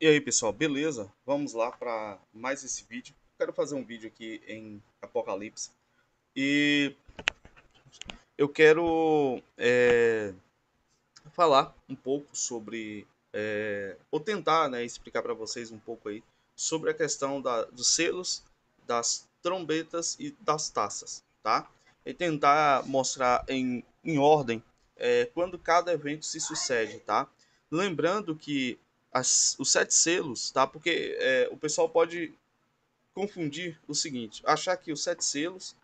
E aí, pessoal, beleza? Vamos lá para mais esse vídeo. Quero fazer um vídeo aqui em Apocalipse e eu quero falar um pouco sobre, ou tentar, né, explicar para vocês um pouco aí sobre a questão dos selos, das trombetas e das taças, tá? E tentar mostrar em ordem quando cada evento se sucede, tá? Lembrando que os sete selos, tá? Porque o pessoal pode confundir o seguinte, achar que os sete selos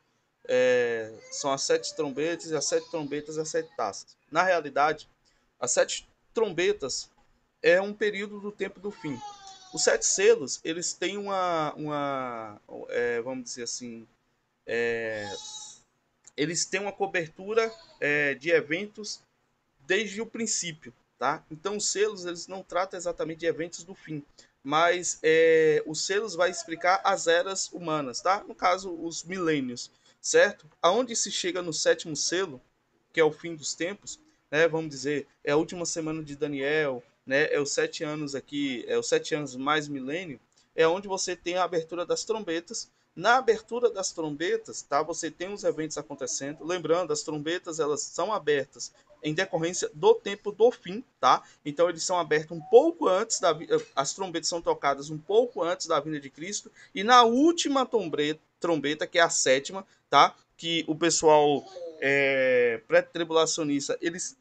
são as sete trombetas e as sete trombetas e as sete taças. Na realidade, as sete trombetas é um período do tempo do fim. Os sete selos, eles têm vamos dizer assim, eles têm uma cobertura de eventos desde o princípio, tá? Então os selos eles não tratam exatamente de eventos do fim, mas os selos vai explicar as eras humanas, tá? No caso os milênios, certo? Aonde se chega no sétimo selo, que é o fim dos tempos, né? Vamos dizer é a última semana de Daniel, né? É os 7 anos aqui, é os 7 anos mais milênio, é onde você tem a abertura das trombetas. Na abertura das trombetas, tá? Você tem os eventos acontecendo. Lembrando, as trombetas elas são abertas em decorrência do tempo do fim, tá? Então eles são abertos um pouco antes as trombetas são tocadas um pouco antes da vinda de Cristo e na última trombeta que é a sétima, tá? Que o pessoal pré-tribulacionista eles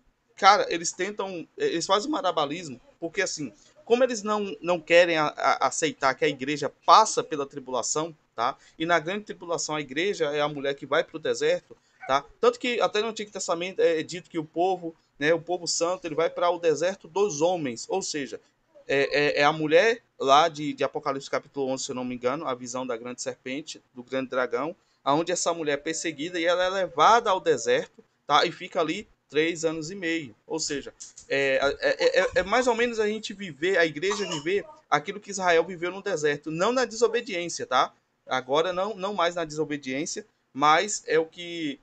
tentam, eles fazem marabalismo porque assim, como eles não querem aceitar que a igreja passa pela tribulação, tá? E na grande tribulação a igreja é a mulher que vai para o deserto, tá? Tanto que até no Antigo Testamento é dito que o povo, né, o povo santo, ele vai para o deserto dos homens, ou seja, é a mulher lá de Apocalipse capítulo 11, se eu não me engano, a visão da grande serpente, do grande dragão, aonde essa mulher é perseguida e ela é levada ao deserto, tá? E fica ali 3 anos e meio. Ou seja, é mais ou menos a gente viver, a igreja viver aquilo que Israel viveu no deserto, não na desobediência, tá? Agora não mais na desobediência, mas é o que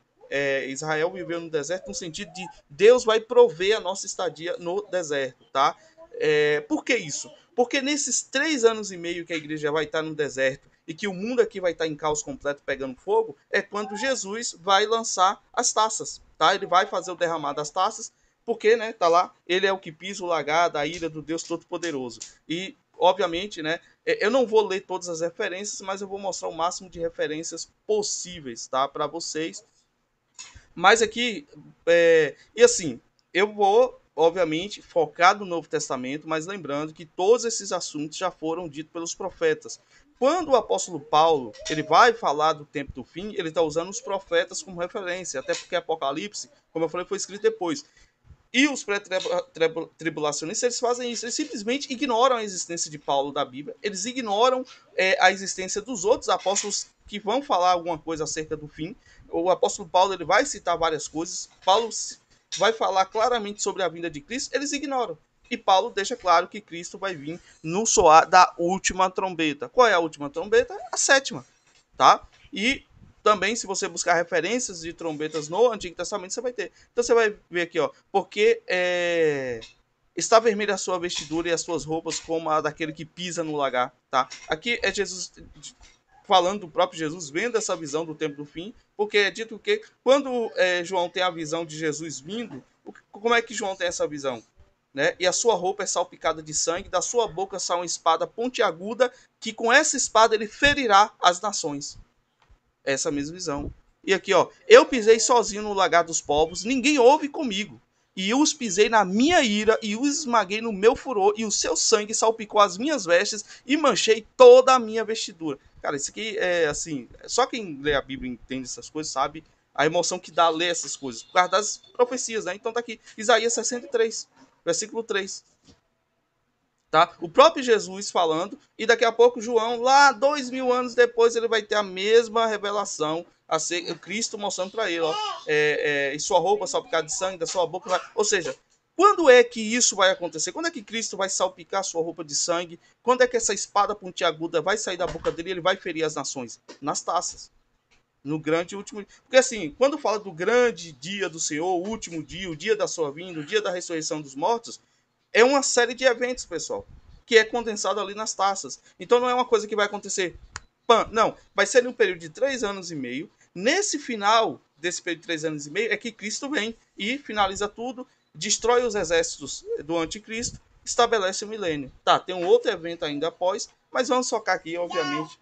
Israel viveu no deserto no sentido de Deus vai prover a nossa estadia no deserto, tá? Por que isso? Porque nesses 3 anos e meio que a igreja vai estar no deserto e que o mundo aqui vai estar em caos completo pegando fogo, é quando Jesus vai lançar as taças, tá? Ele vai fazer o derramar das taças, porque, né, tá lá, ele é o que pisa o lagar da ira do Deus Todo-Poderoso. E, obviamente, né, eu não vou ler todas as referências, mas eu vou mostrar o máximo de referências possíveis, tá, para vocês. Mas aqui, e assim, eu vou, obviamente, focar no Novo Testamento, mas lembrando que todos esses assuntos já foram ditos pelos profetas. Quando o apóstolo Paulo ele vai falar do tempo do fim, ele está usando os profetas como referência, até porque Apocalipse, como eu falei, foi escrito depois. E os pré-tribulacionistas, eles fazem isso, eles simplesmente ignoram a existência de Paulo da Bíblia, eles ignoram a existência dos outros apóstolos que vão falar alguma coisa acerca do fim. O apóstolo Paulo ele vai citar várias coisas, Paulo vai falar claramente sobre a vinda de Cristo, eles ignoram. E Paulo deixa claro que Cristo vai vir no soar da última trombeta. Qual é a última trombeta? A sétima, tá? E também, se você buscar referências de trombetas no Antigo Testamento, você vai ter. Então você vai ver aqui, ó, porque está vermelha a sua vestidura e as suas roupas como a daquele que pisa no lagar, tá? Aqui é Jesus falando do próprio Jesus, vendo essa visão do tempo do fim, porque é dito que quando João tem a visão de Jesus vindo, como é que João tem essa visão? Né? E a sua roupa é salpicada de sangue, da sua boca sai uma espada pontiaguda, que com essa espada ele ferirá as nações. Essa mesma visão. E aqui, ó, eu pisei sozinho no lagar dos povos, ninguém ouve comigo. E os pisei na minha ira e os esmaguei no meu furor, e o seu sangue salpicou as minhas vestes e manchei toda a minha vestidura. Cara, isso aqui é assim, só quem lê a Bíblia e entende essas coisas sabe a emoção que dá a ler essas coisas, por causa das profecias, né? Então tá aqui, Isaías 63, versículo 3. Tá? O próprio Jesus falando, e daqui a pouco João, lá 2000 anos depois, ele vai ter a mesma revelação, a ser Cristo mostrando para ele, ó, e sua roupa salpicada de sangue, da sua boca vai... Ou seja, quando é que isso vai acontecer? Quando é que Cristo vai salpicar sua roupa de sangue? Quando é que essa espada pontiaguda vai sair da boca dele e ele vai ferir as nações? Nas taças. No grande último. Porque assim, quando fala do grande dia do Senhor, o último dia, o dia da sua vinda, o dia da ressurreição dos mortos, é uma série de eventos, pessoal. que é condensado ali nas taças. Então não é uma coisa que vai acontecer, não, vai ser em um período de 3 anos e meio. Nesse final desse período de 3 anos e meio é que Cristo vem e finaliza tudo, destrói os exércitos do anticristo, estabelece o milênio. Tá, tem um outro evento ainda após, mas vamos focar aqui, obviamente.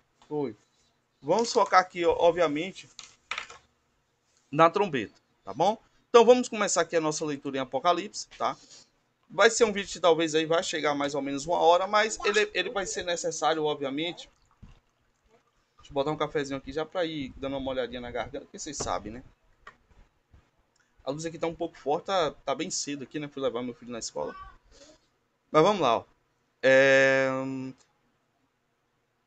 Vamos focar aqui, obviamente, na trombeta, tá bom? Então vamos começar aqui a nossa leitura em Apocalipse, tá? Vai ser um vídeo que talvez aí vai chegar mais ou menos 1 hora, mas ele vai ser necessário, obviamente. Deixa eu botar um cafezinho aqui já para ir dando uma olhadinha na garganta, porque vocês sabem, né? A luz aqui tá um pouco forte, tá bem cedo aqui, né? Fui levar meu filho na escola. Mas vamos lá, ó.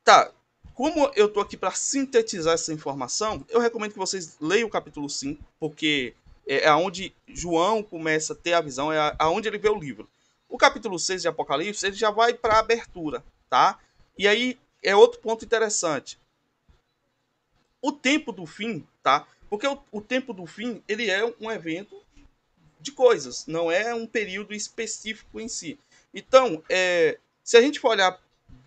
Tá, como eu tô aqui para sintetizar essa informação, eu recomendo que vocês leiam o capítulo 5, porque é onde João começa a ter a visão, é aonde ele vê o livro. O capítulo 6 de Apocalipse, ele já vai para a abertura, tá? E aí é outro ponto interessante. O tempo do fim, tá? Porque o tempo do fim, ele é um evento de coisas, não é um período específico em si. Então, se a gente for olhar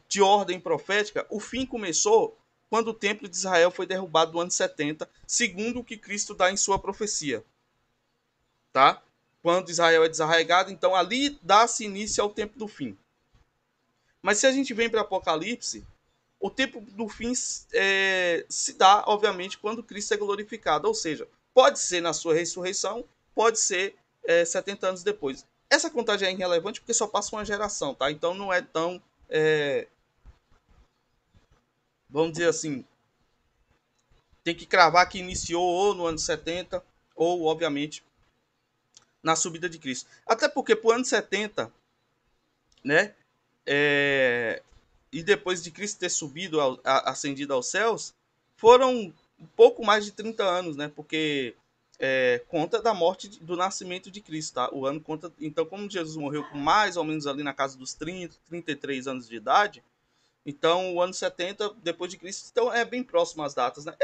de ordem profética, o fim começou quando o templo de Israel foi derrubado no ano 70, segundo o que Cristo dá em sua profecia. Tá? Quando Israel é desarraigado, então ali dá-se início ao tempo do fim. Mas se a gente vem para Apocalipse, o tempo do fim se dá, obviamente, quando Cristo é glorificado. Ou seja, pode ser na sua ressurreição, pode ser 70 anos depois. Essa contagem é irrelevante porque só passa uma geração, tá? Então não é tão... vamos dizer assim, tem que cravar que iniciou ou no ano 70 ou, obviamente, na subida de Cristo. Até porque, para o ano 70, né? E depois de Cristo ter subido, ascendido aos céus, foram um pouco mais de 30 anos, né? Porque conta da morte, do nascimento de Cristo, tá? O ano conta... Então, como Jesus morreu com mais ou menos ali na casa dos 30, 33 anos de idade, então o ano 70 depois de Cristo, então é bem próximo às datas, né?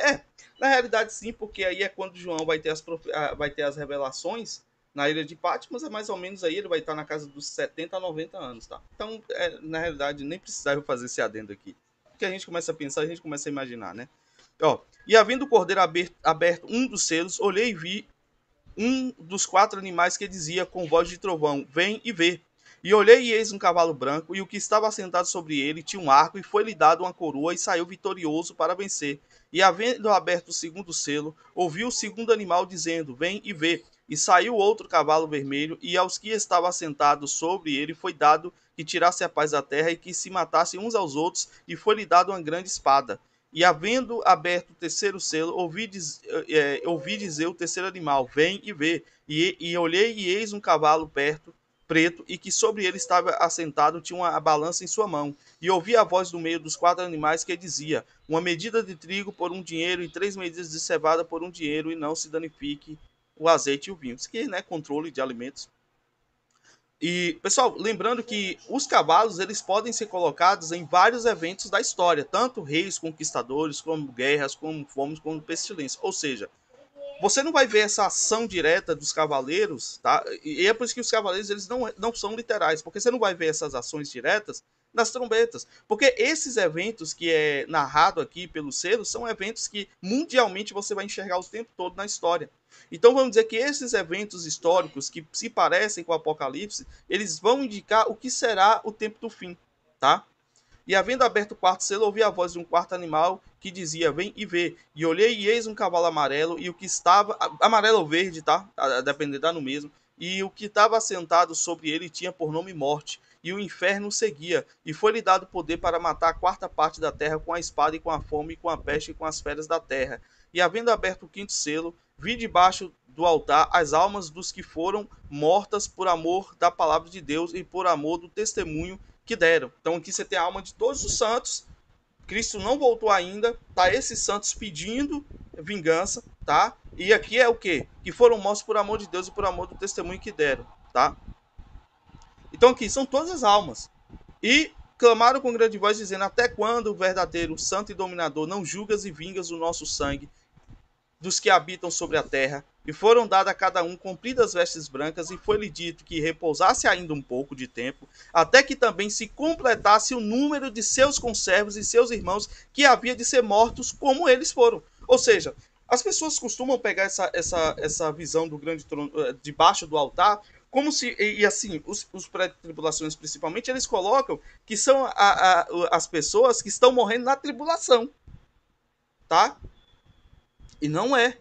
Na realidade sim, porque aí é quando João vai ter as revelações na ilha de Patmos, é mais ou menos aí, ele vai estar na casa dos 70 a 90 anos, tá? Então, na realidade, nem precisava fazer esse adendo aqui. Porque a gente começa a pensar, a gente começa a imaginar, né? Ó, e havendo o cordeiro aberto um dos selos, olhei e vi um dos 4 animais que dizia com voz de trovão: vem e vê. E olhei e eis um cavalo branco, e o que estava sentado sobre ele tinha um arco, e foi-lhe dado uma coroa, e saiu vitorioso para vencer. E havendo aberto o segundo selo, ouviu o segundo animal dizendo: vem e vê. E saiu outro cavalo vermelho, e aos que estavam sentados sobre ele foi dado que tirasse a paz da terra, e que se matassem uns aos outros, e foi-lhe dado uma grande espada. E havendo aberto o terceiro selo, ouvi dizer o terceiro animal: vem e vê. E olhei e eis um cavalo preto, e que sobre ele estava assentado, tinha uma balança em sua mão. E ouvi a voz do meio dos 4 animais que dizia: uma medida de trigo por 1 dinheiro, e 3 medidas de cevada por 1 dinheiro, e não se danifique o azeite e o vinho. Isso aqui, né, controle de alimentos. E, pessoal, lembrando que os cavalos, eles podem ser colocados em vários eventos da história, tanto reis, conquistadores, como guerras, como fomes, como pestilência. Ou seja, você não vai ver essa ação direta dos cavaleiros, tá? E é por isso que os cavaleiros, eles não são literais, porque você não vai ver essas ações diretas nas trombetas. Porque esses eventos que é narrado aqui pelos selos são eventos que mundialmente você vai enxergar o tempo todo na história. Então vamos dizer que esses eventos históricos que se parecem com o Apocalipse, eles vão indicar o que será o tempo do fim, tá? E havendo aberto o quarto selo, ouvi a voz de um quarto animal que dizia: vem e vê. E olhei e eis um cavalo amarelo, e o que estava... amarelo ou verde, tá? A depender, dá no mesmo. E o que estava sentado sobre ele tinha por nome Morte, e o inferno seguia. E foi-lhe dado poder para matar a 4ª parte da terra com a espada, e com a fome, e com a peste, e com as feras da terra. E havendo aberto o 5º selo, vi debaixo do altar as almas dos que foram mortas por amor da palavra de Deus e por amor do testemunho que deram. Então aqui você tem a alma de todos os santos. Cristo não voltou ainda, tá? Esses santos pedindo vingança, tá? E aqui é o quê? Que foram mortos por amor de Deus e por amor do testemunho que deram, tá? Então aqui são todas as almas. E clamaram com grande voz dizendo: até quando o verdadeiro santo e dominador não julgas e vingas o nosso sangue dos que habitam sobre a terra? E foram dadas a cada um compridas vestes brancas, e foi-lhe dito que repousasse ainda um pouco de tempo, até que também se completasse o número de seus conservos e seus irmãos, que havia de ser mortos como eles foram. Ou seja, as pessoas costumam pegar essa visão do grande trono debaixo do altar, como se, e assim, os pré-tribulações principalmente, eles colocam que são as pessoas que estão morrendo na tribulação, tá? E não é.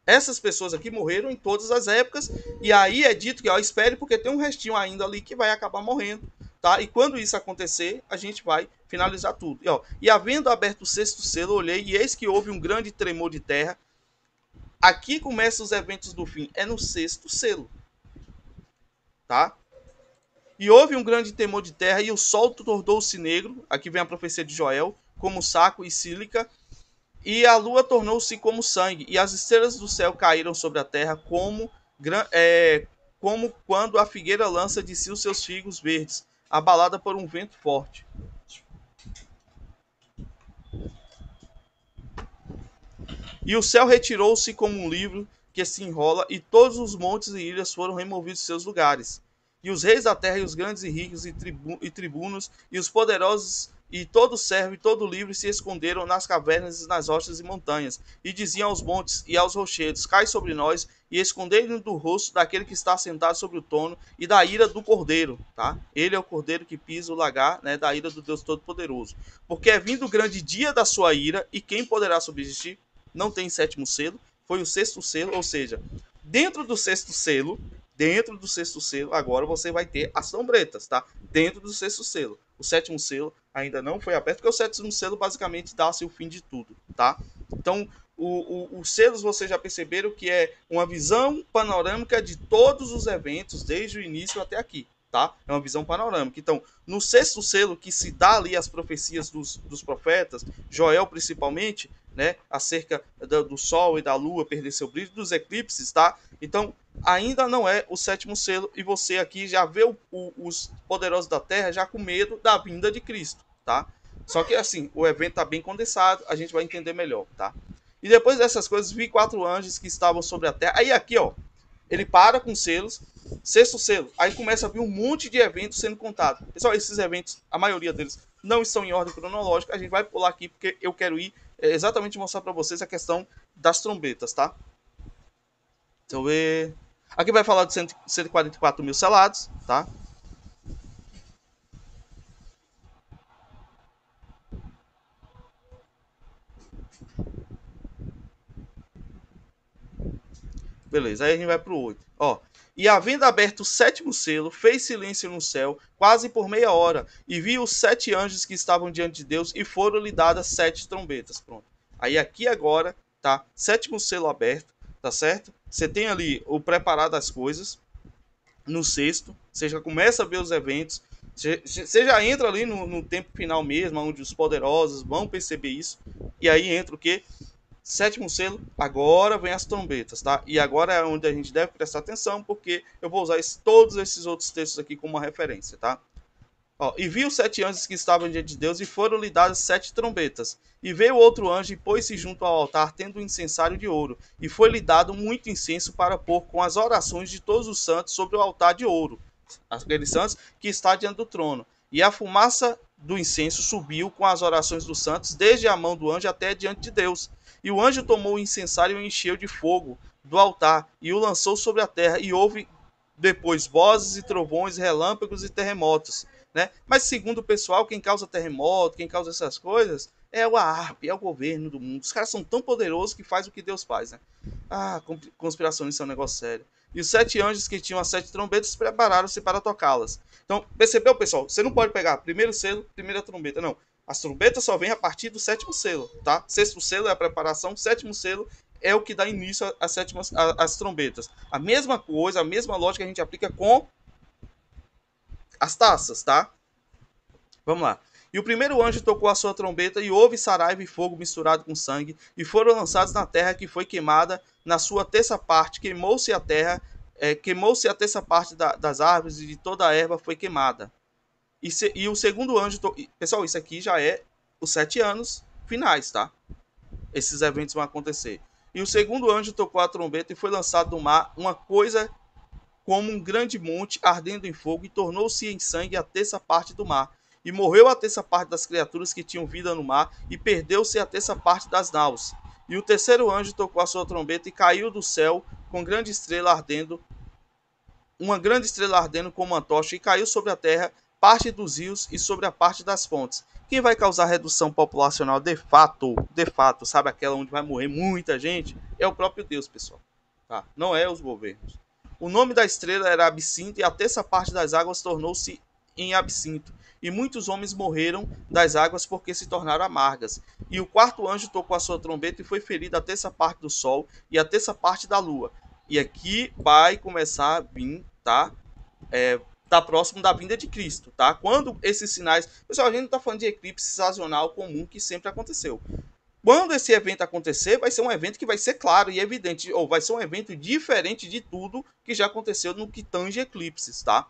Essas pessoas aqui morreram em todas as épocas, e aí é dito que, ó, espere, porque tem um restinho ainda ali que vai acabar morrendo, tá? E quando isso acontecer, a gente vai finalizar tudo. E havendo aberto o sexto selo, olhei, e eis que houve um grande tremor de terra. Aqui começam os eventos do fim, é no sexto selo, tá? E houve um grande temor de terra, e o sol tornou-se negro, aqui vem a profecia de Joel, como saco e sílica, e a lua tornou-se como sangue, e as estrelas do céu caíram sobre a terra como quando a figueira lança de si os seus figos verdes, abalada por um vento forte. E o céu retirou-se como um livro que se enrola, e todos os montes e ilhas foram removidos de seus lugares. E os reis da terra, e os grandes e ricos, e tribunos, e os poderosos, e todo servo e todo livre se esconderam nas cavernas, nas rochas e montanhas, e diziam aos montes e aos rochedos: cai sobre nós, e escondei-nos do rosto daquele que está sentado sobre o trono e da ira do cordeiro, tá? Ele é o cordeiro que pisa o lagar, né, da ira do Deus Todo-Poderoso. Porque é vindo o grande dia da sua ira, e quem poderá subsistir? Não tem sétimo selo, foi o sexto selo, ou seja, dentro do sexto selo, agora você vai ter as trombetas, tá? Dentro do sexto selo. O sétimo selo ainda não foi aberto, porque o sétimo selo basicamente dá-se o fim de tudo, tá? Então, os selos vocês já perceberam que é uma visão panorâmica de todos os eventos, desde o início até aqui, tá? É uma visão panorâmica. Então, no sexto selo, que se dá ali as profecias dos profetas, Joel principalmente, né, acerca do Sol e da Lua perder seu brilho, dos eclipses, tá? Então, ainda não é o sétimo selo, e você aqui já vê os poderosos da Terra já com medo da vinda de Cristo, tá? Só que assim, o evento tá bem condensado, a gente vai entender melhor, tá? E depois dessas coisas, vi 4 anjos que estavam sobre a terra. Aí aqui, ó, ele para com selos, sexto selo, aí começa a vir um monte de eventos sendo contados. Pessoal, esses eventos, a maioria deles não estão em ordem cronológica, a gente vai pular aqui porque eu quero ir exatamente mostrar para vocês a questão das trombetas, tá? Deixa eu ver. Aqui vai falar de 144 mil selados, tá? Beleza, aí a gente vai pro 8. Ó. E havendo aberto o sétimo selo, fez silêncio no céu, quase por meia hora, e viu os 7 anjos que estavam diante de Deus, e foram-lhe dadas 7 trombetas. Pronto. Aí aqui agora, tá? Sétimo selo aberto, tá certo? Você tem ali o preparar das coisas. No sexto, você já começa a ver os eventos. Você já entra ali no tempo final mesmo, onde os poderosos vão perceber isso. E aí entra o quê? Sétimo selo, agora vem as trombetas, tá? E agora é onde a gente deve prestar atenção, porque eu vou usar todos esses outros textos aqui como uma referência, tá? Ó, e viu 7 anjos que estavam diante de Deus, e foram-lhe dadas 7 trombetas. E veio outro anjo e pôs-se junto ao altar, tendo um incensário de ouro. E foi-lhe dado muito incenso para pôr com as orações de todos os santos sobre o altar de ouro, aqueles santos que está diante do trono. E a fumaça do incenso subiu com as orações dos santos, desde a mão do anjo até diante de Deus. E o anjo tomou o incensário e o encheu de fogo do altar, e o lançou sobre a terra, e houve depois vozes e trovões, relâmpagos e terremotos, né? Mas segundo o pessoal, quem causa terremoto, quem causa essas coisas, é o ARP, é o governo do mundo. Os caras são tão poderosos que faz o que Deus faz, né? Ah, conspirações é um negócio sério. E os 7 anjos que tinham as 7 trombetas prepararam-se para tocá-las. Então, percebeu, pessoal? Você não pode pegar primeiro selo, primeira trombeta, não. As trombetas só vêm a partir do sétimo selo, tá? Sexto selo é a preparação, sétimo selo é o que dá início às trombetas. A mesma coisa, a mesma lógica a gente aplica com as taças, tá? Vamos lá. E o primeiro anjo tocou a sua trombeta, e houve saraiva e fogo misturado com sangue, e foram lançados na terra, que foi queimada na sua terça parte. Queimou-se a terra, queimou-se a terça parte das árvores, e de toda a erva foi queimada. E o segundo anjo... Pessoal, isso aqui já é os 7 anos finais, tá? Esses eventos vão acontecer. E o segundo anjo tocou a trombeta e foi lançado do mar uma coisa como um grande monte ardendo em fogo, e tornou-se em sangue a terça parte do mar. E morreu a terça parte das criaturas que tinham vida no mar, e perdeu-se a terça parte das naus. E o terceiro anjo tocou a sua trombeta e caiu do céu com grande estrela ardendo, uma grande estrela ardendo como uma tocha, e caiu sobre a terra, parte dos rios e sobre a parte das fontes. Quem vai causar redução populacional de fato, sabe aquela onde vai morrer muita gente? É o próprio Deus, pessoal. Tá? Não é os governos. O nome da estrela era Absinto, e a terça parte das águas tornou-se em absinto. E muitos homens morreram das águas porque se tornaram amargas. E o quarto anjo tocou a sua trombeta e foi ferida a terça parte do sol e a terça parte da lua. E aqui vai começar a vir, tá? Tá próximo da vinda de Cristo, tá? Quando esses sinais... Pessoal, a gente não tá falando de eclipse sazonal comum que sempre aconteceu. Quando esse evento acontecer, vai ser um evento que vai ser claro e evidente, ou vai ser um evento diferente de tudo que já aconteceu no que tange eclipses, tá?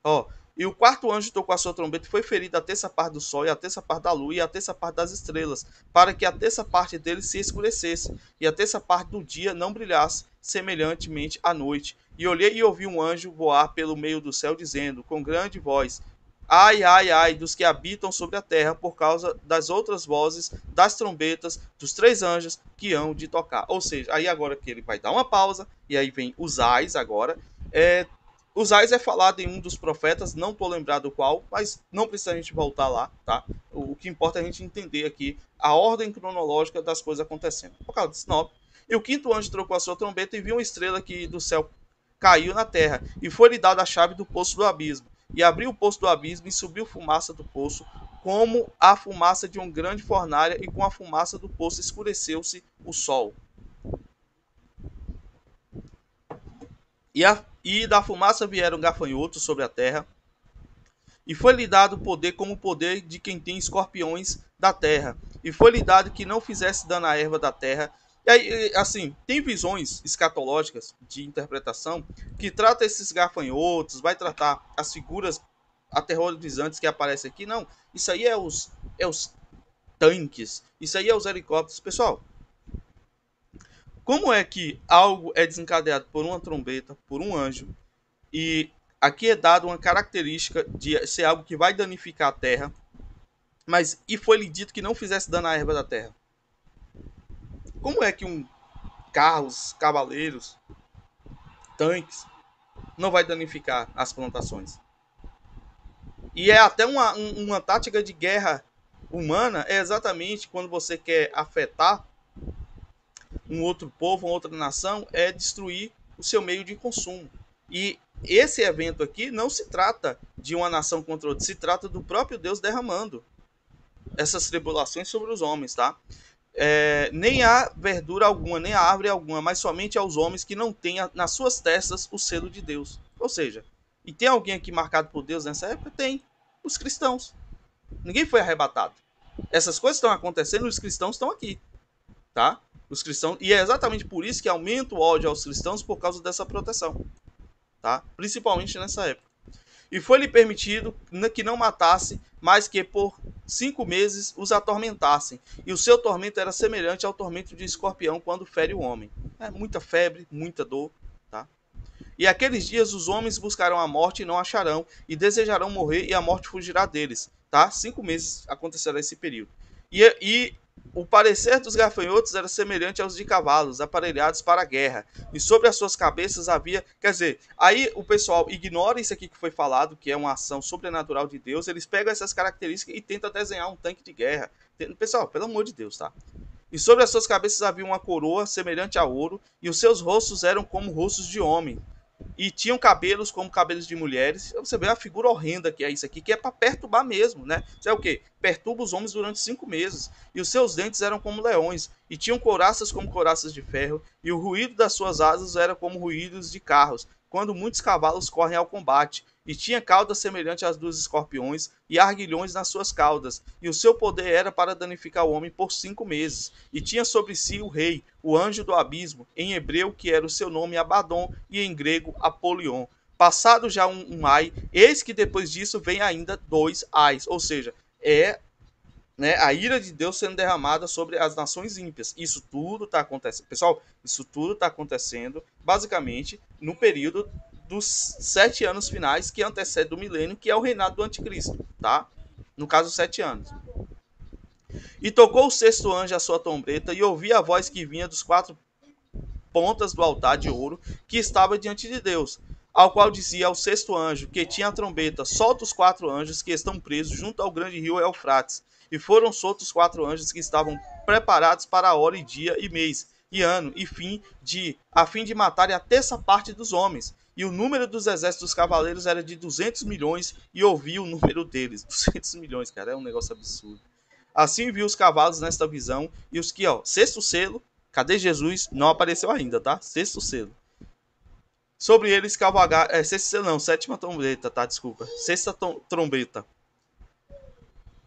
Ó, e o quarto anjo tocou a sua trombeta e foi ferido a terça parte do sol, e a terça parte da lua, e a terça parte das estrelas, para que a terça parte deles se escurecesse, e a terça parte do dia não brilhasse, semelhantemente à noite. E olhei e ouvi um anjo voar pelo meio do céu, dizendo, com grande voz: Ai, ai, ai, dos que habitam sobre a terra, por causa das outras vozes, das trombetas, dos três anjos que hão de tocar. Ou seja, aí agora que ele vai dar uma pausa, e aí vem os ais agora. Os ais é falado em um dos profetas, não estou lembrado qual, mas não precisa a gente voltar lá, tá? O que importa é a gente entender aqui a ordem cronológica das coisas acontecendo. Apocalipse 9. E o quinto anjo trocou a sua trombeta e viu uma estrela que do céu caiu na terra, e foi-lhe dada a chave do poço do abismo. E abriu o poço do abismo, e subiu fumaça do poço, como a fumaça de uma grande fornalha, e com a fumaça do poço escureceu-se o sol. E da fumaça vieram gafanhotos sobre a terra, e foi-lhe dado poder como o poder de quem tem escorpiões da terra. E foi-lhe dado que não fizesse dano à erva da terra. E aí, assim, tem visões escatológicas de interpretação que trata esses gafanhotos, vai tratar as figuras aterrorizantes que aparecem aqui. Não, isso aí é os tanques, isso aí é os helicópteros. Pessoal, como é que algo é desencadeado por uma trombeta, por um anjo, e aqui é dado uma característica de ser algo que vai danificar a terra, mas e foi-lhe dito que não fizesse dano à erva da terra? Como é que carros, cavaleiros, tanques não vai danificar as plantações? E é até uma tática de guerra humana, é exatamente quando você quer afetar um outro povo, uma outra nação, é destruir o seu meio de consumo. E esse evento aqui não se trata de uma nação contra outra, se trata do próprio Deus derramando essas tribulações sobre os homens, tá? Nem há verdura alguma, nem há árvore alguma, mas somente aos homens que não tenham nas suas testas o selo de Deus. Ou seja, e tem alguém aqui marcado por Deus nessa época? Tem. Os cristãos. Ninguém foi arrebatado. Essas coisas estão acontecendo e os cristãos estão aqui, tá? Os cristãos, e é exatamente por isso que aumenta o ódio aos cristãos, por causa dessa proteção, tá? Principalmente nessa época. E foi-lhe permitido que não matasse, mas que por 5 meses os atormentassem. E o seu tormento era semelhante ao tormento de escorpião quando fere o homem. Muita febre, muita dor, tá? E aqueles dias os homens buscarão a morte e não acharão, e desejarão morrer, e a morte fugirá deles, tá? 5 meses acontecerá esse período. E o parecer dos gafanhotos era semelhante aos de cavalos, aparelhados para a guerra. E sobre as suas cabeças havia... Quer dizer, aí o pessoal ignora isso aqui que foi falado, que é uma ação sobrenatural de Deus. Eles pegam essas características e tentam desenhar um tanque de guerra. Pessoal, pelo amor de Deus, tá? E sobre as suas cabeças havia uma coroa semelhante a ouro, e os seus rostos eram como rostos de homem. E tinham cabelos como cabelos de mulheres. Você vê a figura horrenda que é isso aqui, que é para perturbar mesmo, né? Isso é o quê? Perturba os homens durante 5 meses. E os seus dentes eram como leões, e tinham couraças como couraças de ferro, e o ruído das suas asas era como ruídos de carros, quando muitos cavalos correm ao combate. E tinha caudas semelhantes às dos escorpiões, e arguilhões nas suas caudas. E o seu poder era para danificar o homem por 5 meses. E tinha sobre si o rei, o anjo do abismo, em hebreu que era o seu nome Abaddon, e em grego Apolion. Passado já um ai, eis que depois disso vem ainda 2 ais. Ou seja, né, a ira de Deus sendo derramada sobre as nações ímpias. Isso tudo está acontecendo. Pessoal, isso tudo está acontecendo basicamente no período dos 7 anos finais que antecede o milênio, que é o reinado do anticristo, tá? No caso, 7 anos. E tocou o sexto anjo a sua trombeta, e ouvi a voz que vinha dos quatro pontas do altar de ouro que estava diante de Deus, ao qual dizia ao sexto anjo, que tinha a trombeta: solta os quatro anjos que estão presos junto ao grande rio Eufrates. E foram soltos os quatro anjos que estavam preparados para a hora e dia e mês e ano e fim a fim de matarem a terça parte dos homens. E o número dos exércitos dos cavaleiros era de 200 milhões, e ouvi o número deles. 200 milhões, cara, é um negócio absurdo. Assim viu os cavalos nesta visão, e os que, ó, sexto selo, cadê Jesus? Não apareceu ainda, tá? Sexto selo. Sobre eles cavalgar, sexto selo não, sétima trombeta, tá? Desculpa. Sexta trombeta.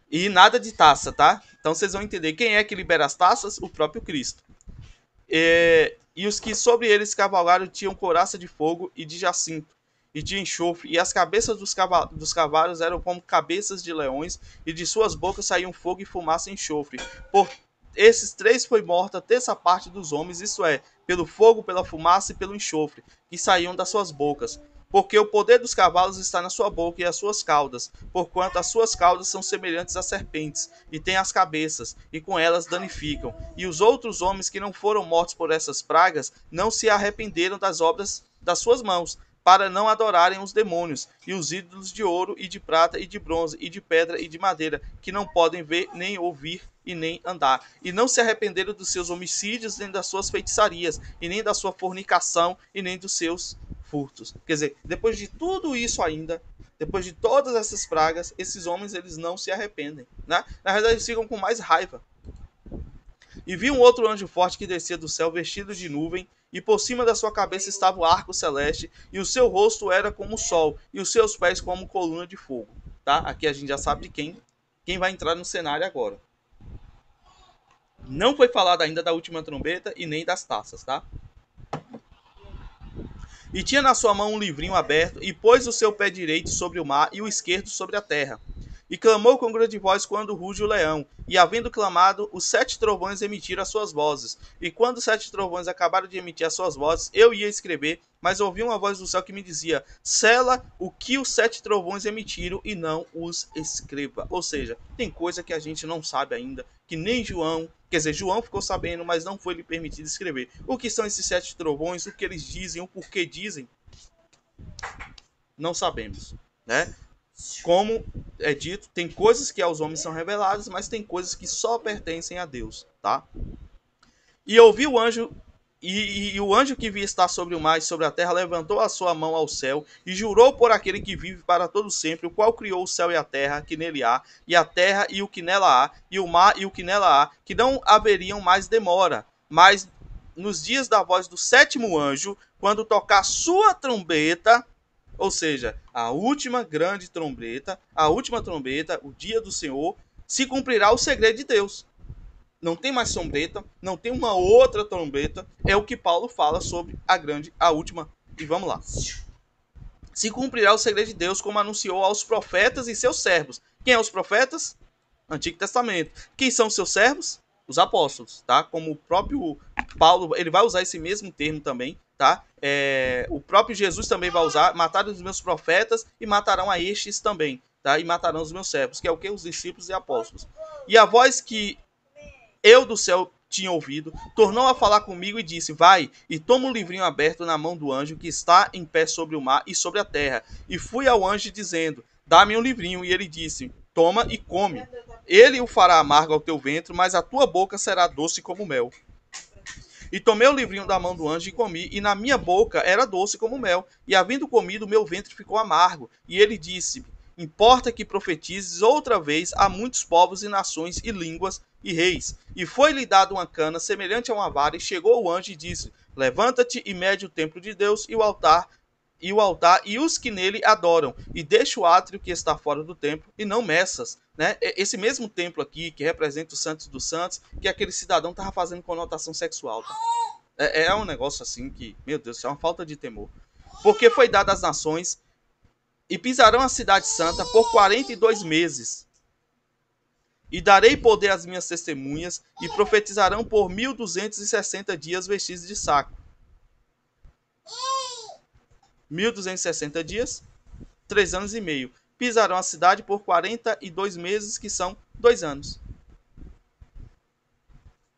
E nada de taça, tá? Então vocês vão entender quem é que libera as taças? O próprio Cristo. E os que sobre eles cavalgaram tinham couraça de fogo e de jacinto e de enxofre, e as cabeças dos cavalos eram como cabeças de leões, e de suas bocas saíam fogo e fumaça e enxofre. Por esses três foi morta a terça parte dos homens, isto é, pelo fogo, pela fumaça e pelo enxofre, que saíam das suas bocas. Porque o poder dos cavalos está na sua boca e as suas caudas, porquanto as suas caudas são semelhantes a serpentes, e têm as cabeças, e com elas danificam. E os outros homens que não foram mortos por essas pragas não se arrependeram das obras das suas mãos, para não adorarem os demônios, e os ídolos de ouro, e de prata, e de bronze, e de pedra, e de madeira, que não podem ver, nem ouvir, e nem andar. E não se arrependeram dos seus homicídios, nem das suas feitiçarias, e nem da sua fornicação, e nem dos seus furtos. Quer dizer, depois de tudo isso ainda, depois de todas essas pragas, esses homens eles não se arrependem, né? Na verdade, eles ficam com mais raiva. E vi um outro anjo forte que descia do céu, vestido de nuvem, e por cima da sua cabeça estava o arco celeste, e o seu rosto era como o sol, e os seus pés como coluna de fogo. Tá? Aqui a gente já sabe de quem vai entrar no cenário agora. Não foi falado ainda da última trombeta e nem das taças, tá? E tinha na sua mão um livrinho aberto, e pôs o seu pé direito sobre o mar e o esquerdo sobre a terra. E clamou com grande voz quando ruge o leão. E havendo clamado, os 7 trovões emitiram as suas vozes. E quando os 7 trovões acabaram de emitir as suas vozes, eu ia escrever, mas ouvi uma voz do céu que me dizia: sela o que os 7 trovões emitiram e não os escreva. Ou seja, tem coisa que a gente não sabe ainda, que nem João, quer dizer, João ficou sabendo, mas não foi lhe permitido escrever. O que são esses 7 trovões, o que eles dizem, o porquê dizem, não sabemos, né? Como é dito, tem coisas que aos homens são reveladas, mas tem coisas que só pertencem a Deus, tá? E ouvi o anjo, e o anjo que via estar sobre o mar e sobre a terra levantou a sua mão ao céu e jurou por aquele que vive para todo sempre, o qual criou o céu e a terra que nele há, e a terra e o que nela há, e o mar e o que nela há, que não haveriam mais demora, mas nos dias da voz do sétimo anjo, quando tocar sua trombeta, ou seja, a última grande trombeta, o dia do Senhor, se cumprirá o segredo de Deus. Não tem mais trombeta, não tem uma outra trombeta. É o que Paulo fala sobre a última. E vamos lá. Se cumprirá o segredo de Deus, como anunciou aos profetas e seus servos. Quem é os profetas? Antigo Testamento. Quem são seus servos? Os apóstolos, tá? Como o próprio Paulo, ele vai usar esse mesmo termo também, tá? O próprio Jesus também vai usar: mataram os meus profetas e matarão a estes também, tá? E matarão os meus servos, que é o que? Os discípulos e apóstolos. E a voz que eu do céu tinha ouvido, tornou a falar comigo e disse: vai e toma o livrinho aberto na mão do anjo que está em pé sobre o mar e sobre a terra. E fui ao anjo dizendo: dá-me um livrinho. E ele disse: toma e come. Ele o fará amargo ao teu ventre, mas a tua boca será doce como mel. E tomei o livrinho da mão do anjo e comi, e na minha boca era doce como mel. E havendo comido, meu ventre ficou amargo. E ele disse: importa que profetizes outra vez a muitos povos e nações e línguas e reis. E foi-lhe dado uma cana semelhante a uma vara, e chegou o anjo e disse: levanta-te e mede o templo de Deus e o altar e os que nele adoram, e deixa o átrio que está fora do templo, e não meças. Né? Esse mesmo templo aqui, que representa os santos dos santos, que aquele cidadão estava fazendo conotação sexual. Tá? É um negócio assim que, meu Deus, é uma falta de temor. Porque foi dado às nações, e pisarão a cidade santa por 42 meses. E darei poder às minhas testemunhas, e profetizarão por 1260 dias vestidos de saco. 1260 dias, 3 anos e meio. Pisarão a cidade por 42 meses, que são 2 anos.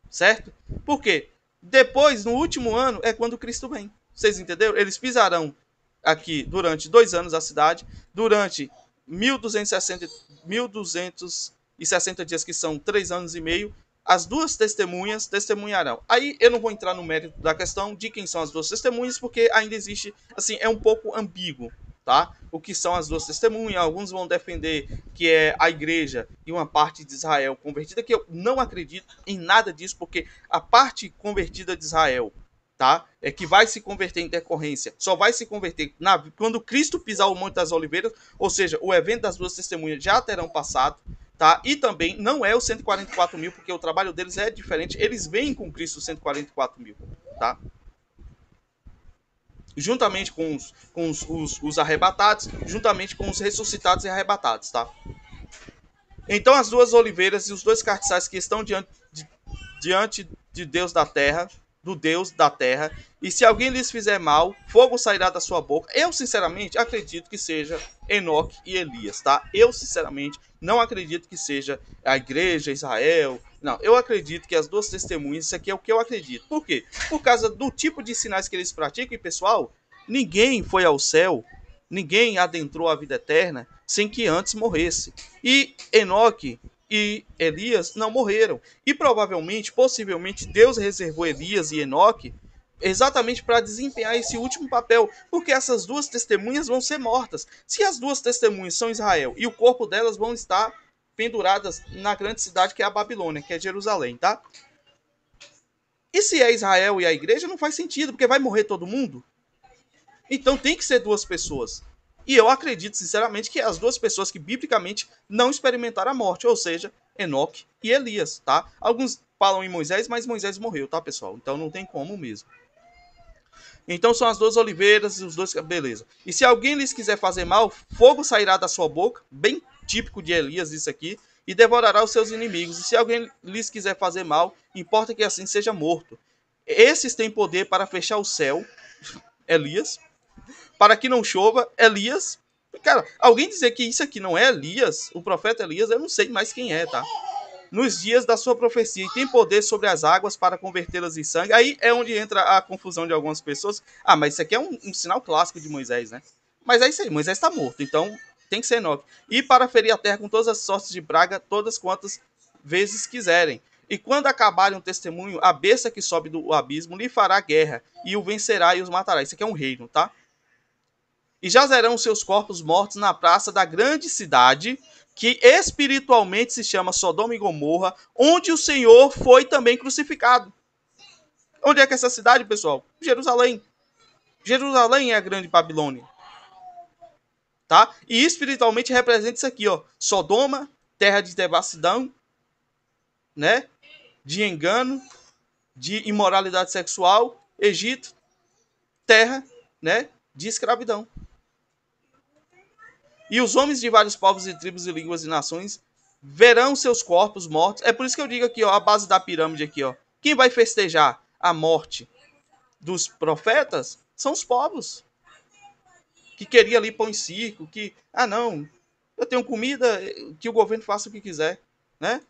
Certo? Por quê? Depois, no último ano, é quando Cristo vem. Vocês entenderam? Eles pisarão aqui durante 2 anos a cidade, durante 1260 dias, que são 3 anos e meio, as duas testemunhas testemunharão. Aí eu não vou entrar no mérito da questão de quem são as duas testemunhas, porque ainda existe, assim, é um pouco ambíguo, tá? O que são as duas testemunhas. Alguns vão defender que é a igreja e uma parte de Israel convertida, que eu não acredito em nada disso, porque a parte convertida de Israel, tá? É que vai se converter em decorrência, só vai se converter quando Cristo pisar o Monte das Oliveiras, ou seja, o evento das duas testemunhas já terão passado, tá? E também não é os 144 mil, porque o trabalho deles é diferente, eles vêm com Cristo 144 mil, tá? Juntamente com os arrebatados, juntamente com os ressuscitados e arrebatados, tá? Então as duas oliveiras e os dois cartiçais que estão diante de Deus da terra, do Deus da terra, e se alguém lhes fizer mal, fogo sairá da sua boca. Eu, sinceramente, acredito que seja Enoque e Elias, tá? Eu, sinceramente, não acredito que seja a igreja, Israel. Não, eu acredito que as duas testemunhas, isso aqui é o que eu acredito. Por quê? Por causa do tipo de sinais que eles praticam, e pessoal, ninguém foi ao céu, ninguém adentrou a vida eterna sem que antes morresse. E Enoque e Elias não morreram. E provavelmente, possivelmente, Deus reservou Elias e Enoque exatamente para desempenhar esse último papel, porque essas duas testemunhas vão ser mortas. Se as duas testemunhas são Israel e o corpo delas vão estar penduradas na grande cidade que é a Babilônia, que é Jerusalém, tá? E se é Israel e a igreja, não faz sentido, porque vai morrer todo mundo. Então tem que ser duas pessoas. E eu acredito, sinceramente, que as duas pessoas que biblicamente não experimentaram a morte, ou seja, Enoque e Elias, tá? Alguns falam em Moisés, mas Moisés morreu, tá, pessoal? Então não tem como mesmo. Então são as duas oliveiras e os dois... Beleza. E se alguém lhes quiser fazer mal, fogo sairá da sua boca, bem típico de Elias isso aqui, e devorará os seus inimigos. E se alguém lhes quiser fazer mal, importa que assim seja morto. Esses têm poder para fechar o céu, Elias, para que não chova, Elias. Cara, alguém dizer que isso aqui não é Elias, o profeta Elias, eu não sei mais quem é, tá? Nos dias da sua profecia, e tem poder sobre as águas para convertê-las em sangue. Aí é onde entra a confusão de algumas pessoas. Ah, mas isso aqui é um sinal clássico de Moisés, né? Mas é isso aí, Moisés está morto, então tem que ser Enoque. E para ferir a terra com todas as sortes de praga, todas quantas vezes quiserem. E quando acabarem o testemunho, a besta que sobe do abismo lhe fará guerra, e o vencerá e os matará. Isso aqui é um reino, tá? E jazerão seus corpos mortos na praça da grande cidade, que espiritualmente se chama Sodoma e Gomorra, onde o Senhor foi também crucificado. Onde é que é essa cidade, pessoal? Jerusalém. Jerusalém é a grande Babilônia, tá? E espiritualmente representa isso aqui, ó. Sodoma, terra de devassidão, né? De engano, de imoralidade sexual. Egito, terra, né? De escravidão. E os homens de vários povos e tribos e línguas e nações verão seus corpos mortos. É por isso que eu digo aqui, ó, a base da pirâmide aqui, ó. Quem vai festejar a morte dos profetas são os povos. Que queria ali pão em circo, que, não, eu tenho comida, que o governo faça o que quiser, né?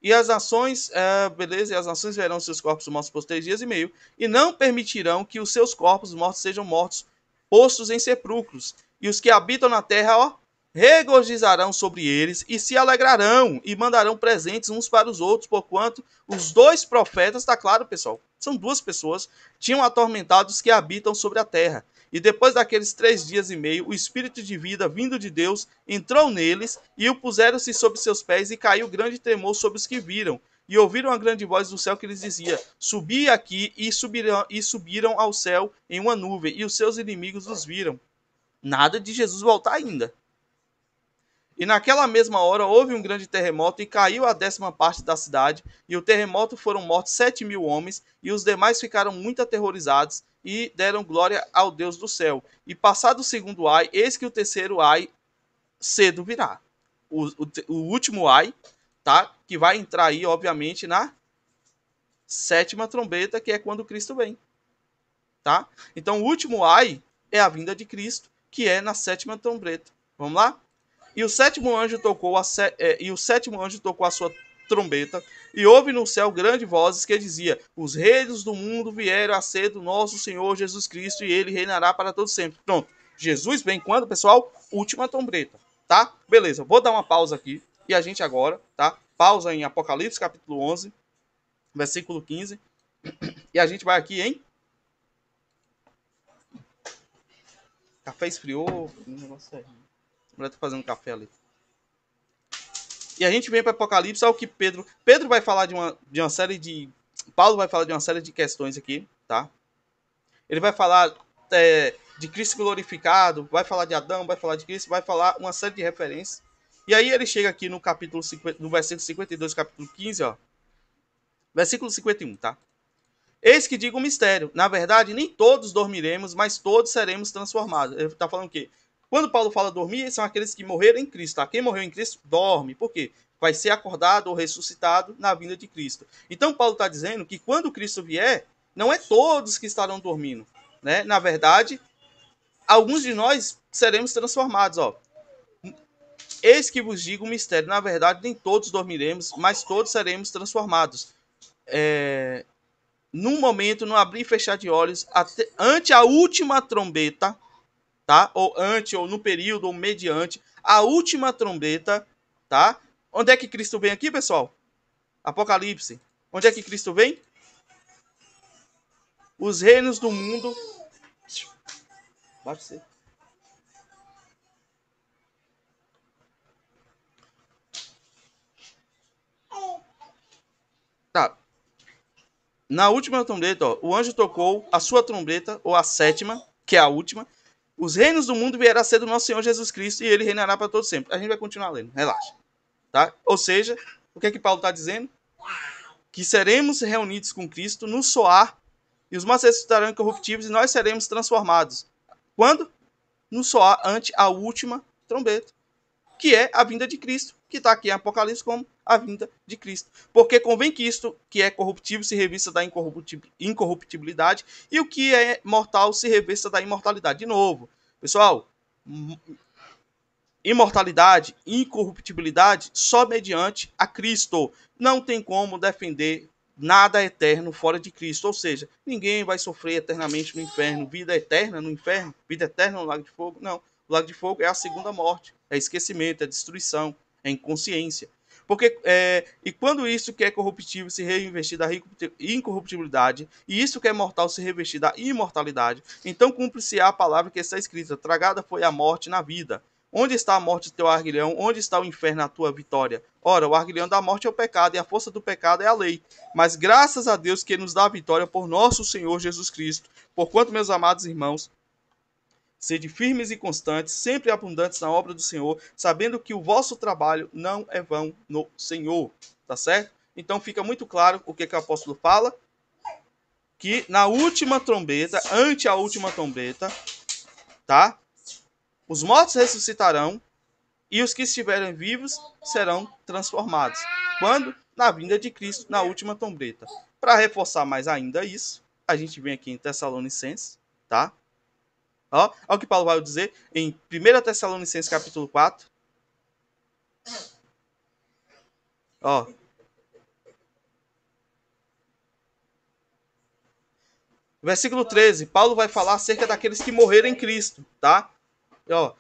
E as nações, beleza, e as nações verão seus corpos mortos por 3 dias e meio, e não permitirão que os seus corpos mortos sejam mortos, postos em sepulcros. E os que habitam na terra, ó, regozijarão sobre eles e se alegrarão e mandarão presentes uns para os outros, porquanto os dois profetas, tá claro, pessoal, são duas pessoas, tinham atormentado os que habitam sobre a terra. E depois daqueles 3 dias e meio, o espírito de vida vindo de Deus entrou neles e o puseram-se sobre seus pés e caiu grande temor sobre os que viram. E ouviram a grande voz do céu que lhes dizia: Subi aqui, e subiram ao céu em uma nuvem, e os seus inimigos os viram. Nada de Jesus voltar ainda. E naquela mesma hora houve um grande terremoto e caiu a 10ª parte da cidade, e o terremoto foram mortos 7.000 homens, e os demais ficaram muito aterrorizados e deram glória ao Deus do céu. E passado o segundo ai, eis que o terceiro ai cedo virá. O último ai, tá? Que vai entrar aí, obviamente, na sétima trombeta, que é quando Cristo vem, tá? Então, o último ai é a vinda de Cristo, que é na sétima trombeta. Vamos lá? E o sétimo anjo tocou a sua trombeta, e houve no céu grande vozes que dizia: os reis do mundo vieram a ser do nosso Senhor Jesus Cristo, e ele reinará para todo sempre. Pronto. Jesus vem quando, pessoal? Última trombeta, tá? Beleza, vou dar uma pausa aqui, e a gente agora, tá? Pausa em Apocalipse, capítulo 11, versículo 15, e a gente vai aqui em... Café esfriou, a mulher tá fazendo café ali. E a gente vem para Apocalipse, ao que Pedro vai falar de uma série de... Paulo vai falar de uma série de questões aqui, tá? Ele vai falar de Cristo glorificado, vai falar de Adão, vai falar de Cristo, vai falar uma série de referências. E aí ele chega aqui no capítulo 50, no versículo 52, capítulo 15, ó. Versículo 51, tá? Eis que digo um mistério. Na verdade, nem todos dormiremos, mas todos seremos transformados. Ele está falando o quê? Quando Paulo fala dormir, são aqueles que morreram em Cristo. Tá? Quem morreu em Cristo, dorme. Por quê? Vai ser acordado ou ressuscitado na vinda de Cristo. Então, Paulo está dizendo que quando Cristo vier, não é todos que estarão dormindo. Né? Na verdade, alguns de nós seremos transformados. Ó. Eis que vos digo um mistério. Na verdade, nem todos dormiremos, mas todos seremos transformados. Num momento, no abrir e fechar de olhos, ante a última trombeta, tá? Ou ante, ou no período, ou mediante, a última trombeta, tá? Onde é que Cristo vem aqui, pessoal? Apocalipse. Onde é que Cristo vem? Os reinos do mundo... Bate ser. Tá. Na última trombeta, ó, o anjo tocou a sua trombeta, ou a sétima, que é a última. Os reinos do mundo vierão a ser do nosso Senhor Jesus Cristo, e ele reinará para todo sempre. A gente vai continuar lendo, relaxa. Tá? Ou seja, o que é que Paulo está dizendo? Que seremos reunidos com Cristo no soar, e os mortos ressuscitarão incorruptíveis, e nós seremos transformados. Quando? No soar ante a última trombeta, que é a vinda de Cristo, que está aqui em Apocalipse como a vinda de Cristo. Porque convém que isto que é corruptível se revista da incorruptibilidade, e o que é mortal se revista da imortalidade. De novo, pessoal, imortalidade, incorruptibilidade, só mediante a Cristo. Não tem como defender nada eterno fora de Cristo. Ou seja, ninguém vai sofrer eternamente no inferno. Vida eterna no inferno? Vida eterna no lago de fogo? Não. O lago de fogo é a segunda morte. É esquecimento, é destruição, é inconsciência. Porque, e quando isso que é corruptível se reinvestir da incorruptibilidade, e isso que é mortal se revestir da imortalidade, então cumpre-se a palavra que está escrita: tragada foi a morte na vida. Onde está a morte do teu arguilhão? Onde está o inferno, a tua vitória? Ora, o arguilhão da morte é o pecado, e a força do pecado é a lei. Mas graças a Deus que nos dá a vitória por nosso Senhor Jesus Cristo. Porquanto, meus amados irmãos, sede firmes e constantes, sempre abundantes na obra do Senhor, sabendo que o vosso trabalho não é vão no Senhor. Tá certo? Então fica muito claro o que o apóstolo fala, que na última trombeta, ante a última trombeta, tá? Os mortos ressuscitarão e os que estiverem vivos serão transformados. Quando? Na vinda de Cristo, na última trombeta. Para reforçar mais ainda isso, a gente vem aqui em Tessalonicenses, tá? Ó, olha o que Paulo vai dizer em 1 Tessalonicenses capítulo 4. Ó. Versículo 13, Paulo vai falar acerca daqueles que morreram em Cristo, tá? Ó,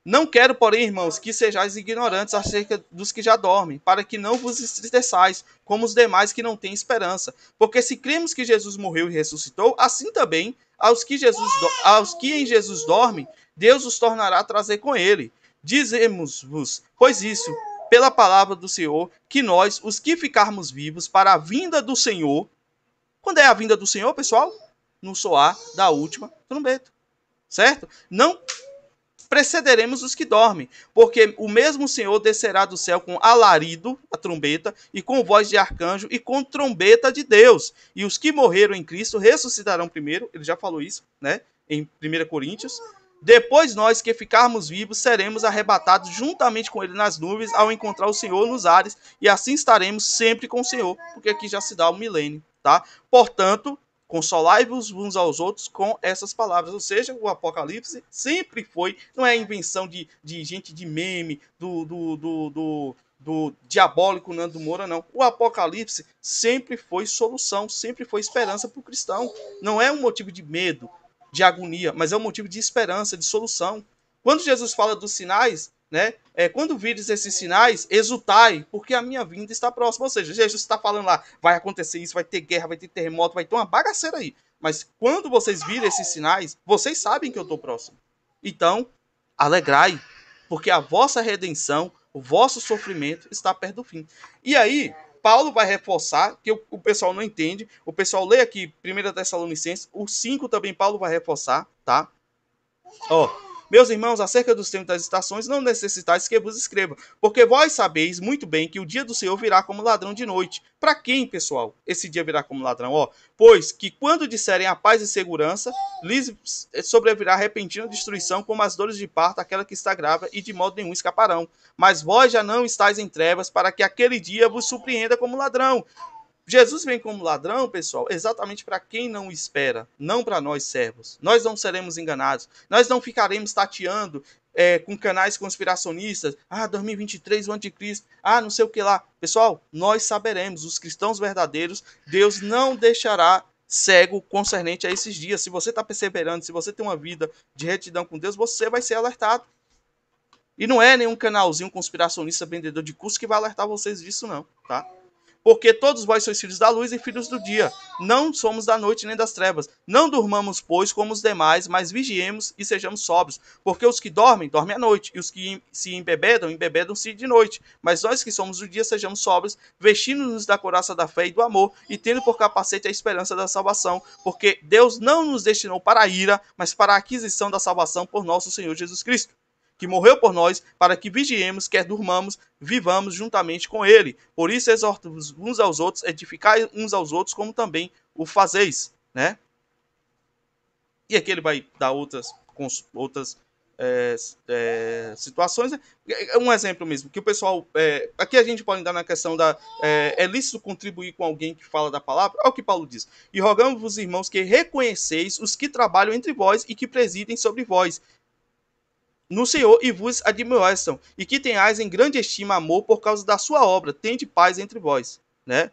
não quero, porém, irmãos, que sejais ignorantes acerca dos que já dormem, para que não vos entristeçais, como os demais que não têm esperança. Porque se cremos que Jesus morreu e ressuscitou, assim também aos que em Jesus dormem, Deus os tornará a trazer com ele. Dizemos-vos, pois isso, pela palavra do Senhor, que nós, os que ficarmos vivos para a vinda do Senhor... Quando é a vinda do Senhor, pessoal? No soar da última trombeta. Certo? Não precederemos os que dormem, porque o mesmo Senhor descerá do céu com alarido, a trombeta, e com voz de arcanjo, e com trombeta de Deus. E os que morreram em Cristo ressuscitarão primeiro, ele já falou isso, né? Em 1 Coríntios. Depois nós que ficarmos vivos seremos arrebatados juntamente com ele nas nuvens ao encontrar o Senhor nos ares e assim estaremos sempre com o Senhor, porque aqui já se dá o milênio, tá? Portanto, consolai-vos uns aos outros com essas palavras. Ou seja, o Apocalipse sempre foi, não é invenção de gente de meme, do diabólico Nando Moura, não. O Apocalipse sempre foi solução, sempre foi esperança para o cristão. Não é um motivo de medo, de agonia, mas é um motivo de esperança, de solução. Quando Jesus fala dos sinais, né? Quando vires esses sinais, exultai, porque a minha vinda está próxima. Ou seja, Jesus está falando lá, vai acontecer isso, vai ter guerra, vai ter terremoto, vai ter uma bagaceira aí. Mas quando vocês virem esses sinais, vocês sabem que eu estou próximo. Então, alegrai, porque a vossa redenção, o vosso sofrimento está perto do fim. E aí, Paulo vai reforçar, que o pessoal não entende. O pessoal lê aqui 1 Tessalonicenses, o 5 também Paulo vai reforçar, tá? Ó, meus irmãos, acerca dos tempos das estações, não necessitais que vos escreva, porque vós sabeis muito bem que o dia do Senhor virá como ladrão de noite. Para quem, pessoal, esse dia virá como ladrão? Ó, pois que quando disserem a paz e segurança, lhes sobrevirá repentina destruição, como as dores de parto, aquela que está grávida, e de modo nenhum escaparão. Mas vós já não estáis em trevas, para que aquele dia vos surpreenda como ladrão. Jesus vem como ladrão, pessoal, exatamente para quem não espera, não para nós servos. Nós não seremos enganados, nós não ficaremos tateando com canais conspiracionistas. 2023, o anticristo, não sei o que lá. Pessoal, nós saberemos, os cristãos verdadeiros, Deus não deixará cego concernente a esses dias. Se você está perseverando, se você tem uma vida de retidão com Deus, você vai ser alertado. E não é nenhum canalzinho conspiracionista vendedor de curso que vai alertar vocês disso, não, tá? Porque todos vós sois filhos da luz e filhos do dia. Não somos da noite nem das trevas. Não durmamos, pois, como os demais, mas vigiemos e sejamos sóbrios. Porque os que dormem, dormem à noite. E os que se embebedam, embebedam-se de noite. Mas nós que somos do dia, sejamos sóbrios, vestindo-nos da couraça da fé e do amor, e tendo por capacete a esperança da salvação. Porque Deus não nos destinou para a ira, mas para a aquisição da salvação por nosso Senhor Jesus Cristo, que morreu por nós, para que vigiemos, quer durmamos, vivamos juntamente com ele. Por isso exorto-vos uns aos outros, edificai uns aos outros, como também o fazeis, né? E aqui ele vai dar outras situações. Um exemplo mesmo, que o pessoal... aqui a gente pode dar na questão da... é lícito contribuir com alguém que fala da palavra? Olha o que Paulo diz. E rogamos-vos, irmãos, que reconheceis os que trabalham entre vós e que presidem sobre vós, no Senhor, e vos admoestam, e que tenhais em grande estima amor por causa da sua obra, tende paz entre vós, né?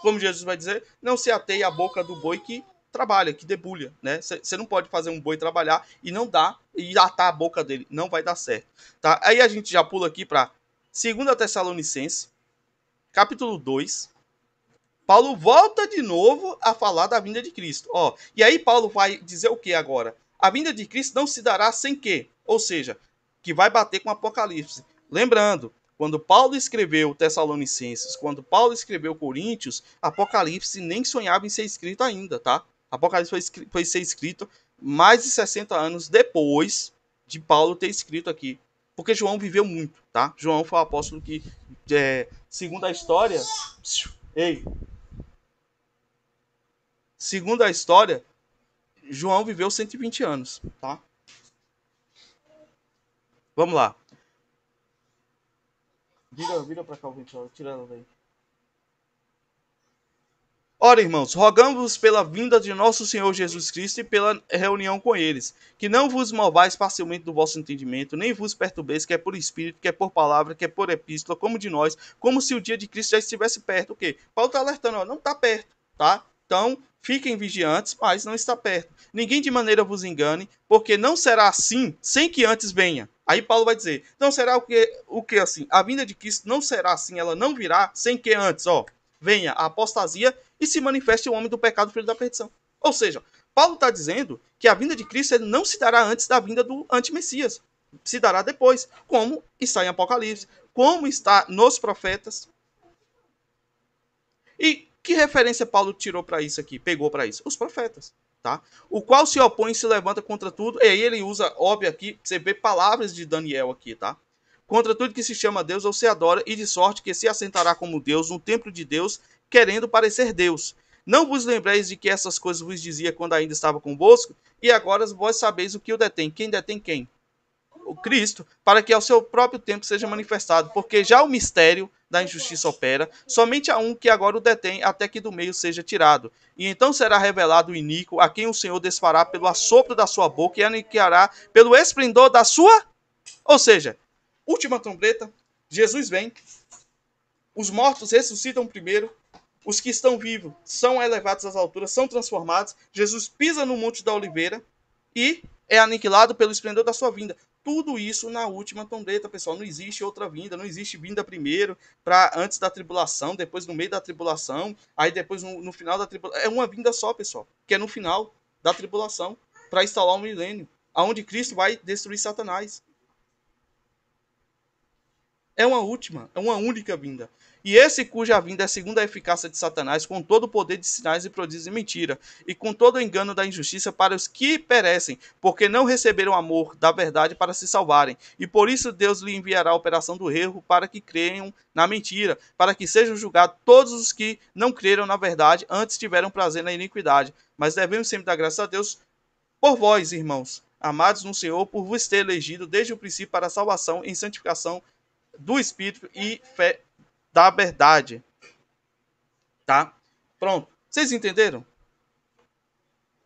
Como Jesus vai dizer, não se ateie a boca do boi que trabalha, que debulha, né? Você não pode fazer um boi trabalhar e não dar, e atar a boca dele, não vai dar certo, tá? Aí a gente já pula aqui para 2 Tessalonicenses, capítulo 2, Paulo volta de novo a falar da vinda de Cristo. Ó, e aí Paulo vai dizer o que agora? A vinda de Cristo não se dará sem quê? Ou seja, que vai bater com o Apocalipse. Lembrando, quando Paulo escreveu Tessalonicenses, quando Paulo escreveu Coríntios, Apocalipse nem sonhava em ser escrito ainda, tá? Apocalipse foi ser escrito mais de 60 anos depois de Paulo ter escrito aqui. Porque João viveu muito, tá? João foi o apóstolo que, segundo a história... Ei, segundo a história, João viveu 120 anos, tá? Vamos lá. Vira para cá o ventilador, tira ela daí. Ora, irmãos, rogamos-vos pela vinda de nosso Senhor Jesus Cristo e pela reunião com eles, que não vos movais parcialmente do vosso entendimento, nem vos perturbeis, quer por espírito, quer por palavra, quer por epístola, como de nós, como se o dia de Cristo já estivesse perto. O quê? Paulo está alertando, ó, não está perto, tá? Então, fiquem vigiantes, mas não está perto. Ninguém de maneira vos engane, porque não será assim sem que antes venha. Aí Paulo vai dizer, não será o que assim? A vinda de Cristo não será assim, ela não virá sem que antes, ó, venha a apostasia e se manifeste o homem do pecado, filho da perdição. Ou seja, Paulo está dizendo que a vinda de Cristo não se dará antes da vinda do antimessias. Se dará depois, como está em Apocalipse, como está nos profetas. E que referência Paulo tirou para isso aqui, pegou para isso? Os profetas, tá? O qual se opõe e se levanta contra tudo, e aí ele usa, óbvio aqui, você vê palavras de Daniel aqui, tá? Contra tudo que se chama Deus ou se adora, e de sorte que se assentará como Deus no templo de Deus, querendo parecer Deus. Não vos lembreis de que essas coisas vos dizia quando ainda estava convosco? E agora vós sabeis o que o detém. Quem detém quem? O Cristo, para que ao seu próprio tempo seja manifestado, porque já o mistério da injustiça opera, somente há um que agora o detém, até que do meio seja tirado. E então será revelado o iníquo, a quem o Senhor desfará pelo assopro da sua boca e aniquilará pelo esplendor da sua... Ou seja, última trombeta, Jesus vem, os mortos ressuscitam primeiro, os que estão vivos são elevados às alturas, são transformados, Jesus pisa no Monte da Oliveira e é aniquilado pelo esplendor da sua vinda. Tudo isso na última trombeta, pessoal. Não existe outra vinda, não existe vinda primeiro, para antes da tribulação, depois no meio da tribulação, aí depois no final da tribulação. É uma vinda só, pessoal, que é no final da tribulação, para instalar um milênio, aonde Cristo vai destruir Satanás. É uma última, é uma única vinda. E esse cuja vinda é segundo a eficácia de Satanás, com todo o poder de sinais e prodígios e mentira, e com todo o engano da injustiça para os que perecem, porque não receberam o amor da verdade para se salvarem. E por isso Deus lhe enviará a operação do erro para que creiam na mentira, para que sejam julgados todos os que não creram na verdade, antes tiveram prazer na iniquidade. Mas devemos sempre dar graças a Deus por vós, irmãos, amados no Senhor, por vos ter elegido desde o princípio para a salvação em santificação do Espírito e fé da verdade. Tá? Pronto. Vocês entenderam?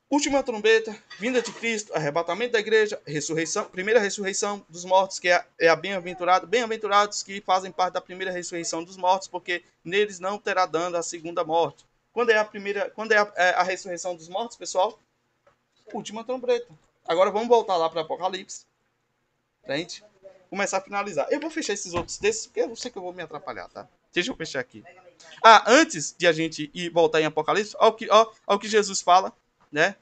Última trombeta, vinda de Cristo, arrebatamento da igreja, ressurreição, primeira ressurreição dos mortos, que é a bem-aventurado, bem-aventurados que fazem parte da primeira ressurreição dos mortos, porque neles não terá dano a segunda morte. Quando é a ressurreição dos mortos, pessoal? Última trombeta. Agora vamos voltar lá para Apocalipse. Pra gente começar a finalizar. Eu vou fechar esses outros textos, porque eu sei que eu vou me atrapalhar, tá? Deixa eu fechar aqui. Antes de a gente ir voltar em Apocalipse, olha o que Jesus fala, né?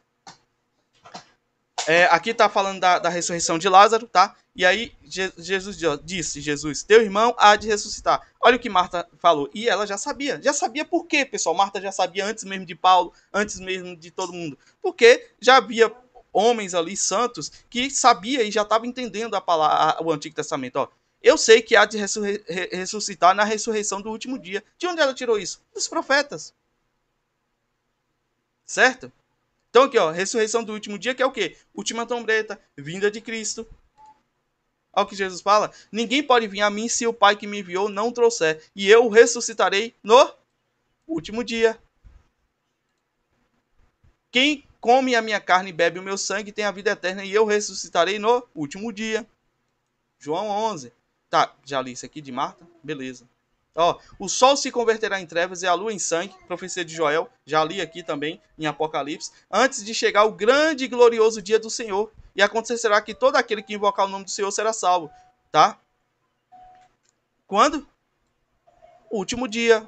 Aqui tá falando da ressurreição de Lázaro, tá? E aí Jesus disse, teu irmão há de ressuscitar. Olha o que Marta falou. E ela já sabia. Já sabia por quê, pessoal? Marta já sabia antes mesmo de Paulo, antes mesmo de todo mundo. Porque já havia homens ali, santos, que sabia e já estava entendendo a palavra, o Antigo Testamento. Ó, eu sei que há de ressuscitar na ressurreição do último dia. De onde ela tirou isso? Dos profetas. Certo? Então aqui, ó, ressurreição do último dia, que é o quê? Última trombeta, vinda de Cristo. Olha o que Jesus fala. Ninguém pode vir a mim se o Pai que me enviou não trouxer. E eu o ressuscitarei no último dia. Quem come a minha carne e bebe o meu sangue tem a vida eterna e eu ressuscitarei no último dia. João 11. Tá, já li isso aqui de Marta? Beleza. Ó, o sol se converterá em trevas e a lua em sangue, profecia de Joel, já li aqui também em Apocalipse, antes de chegar o grande e glorioso dia do Senhor. E acontecerá que todo aquele que invocar o nome do Senhor será salvo, tá? Quando? Último dia,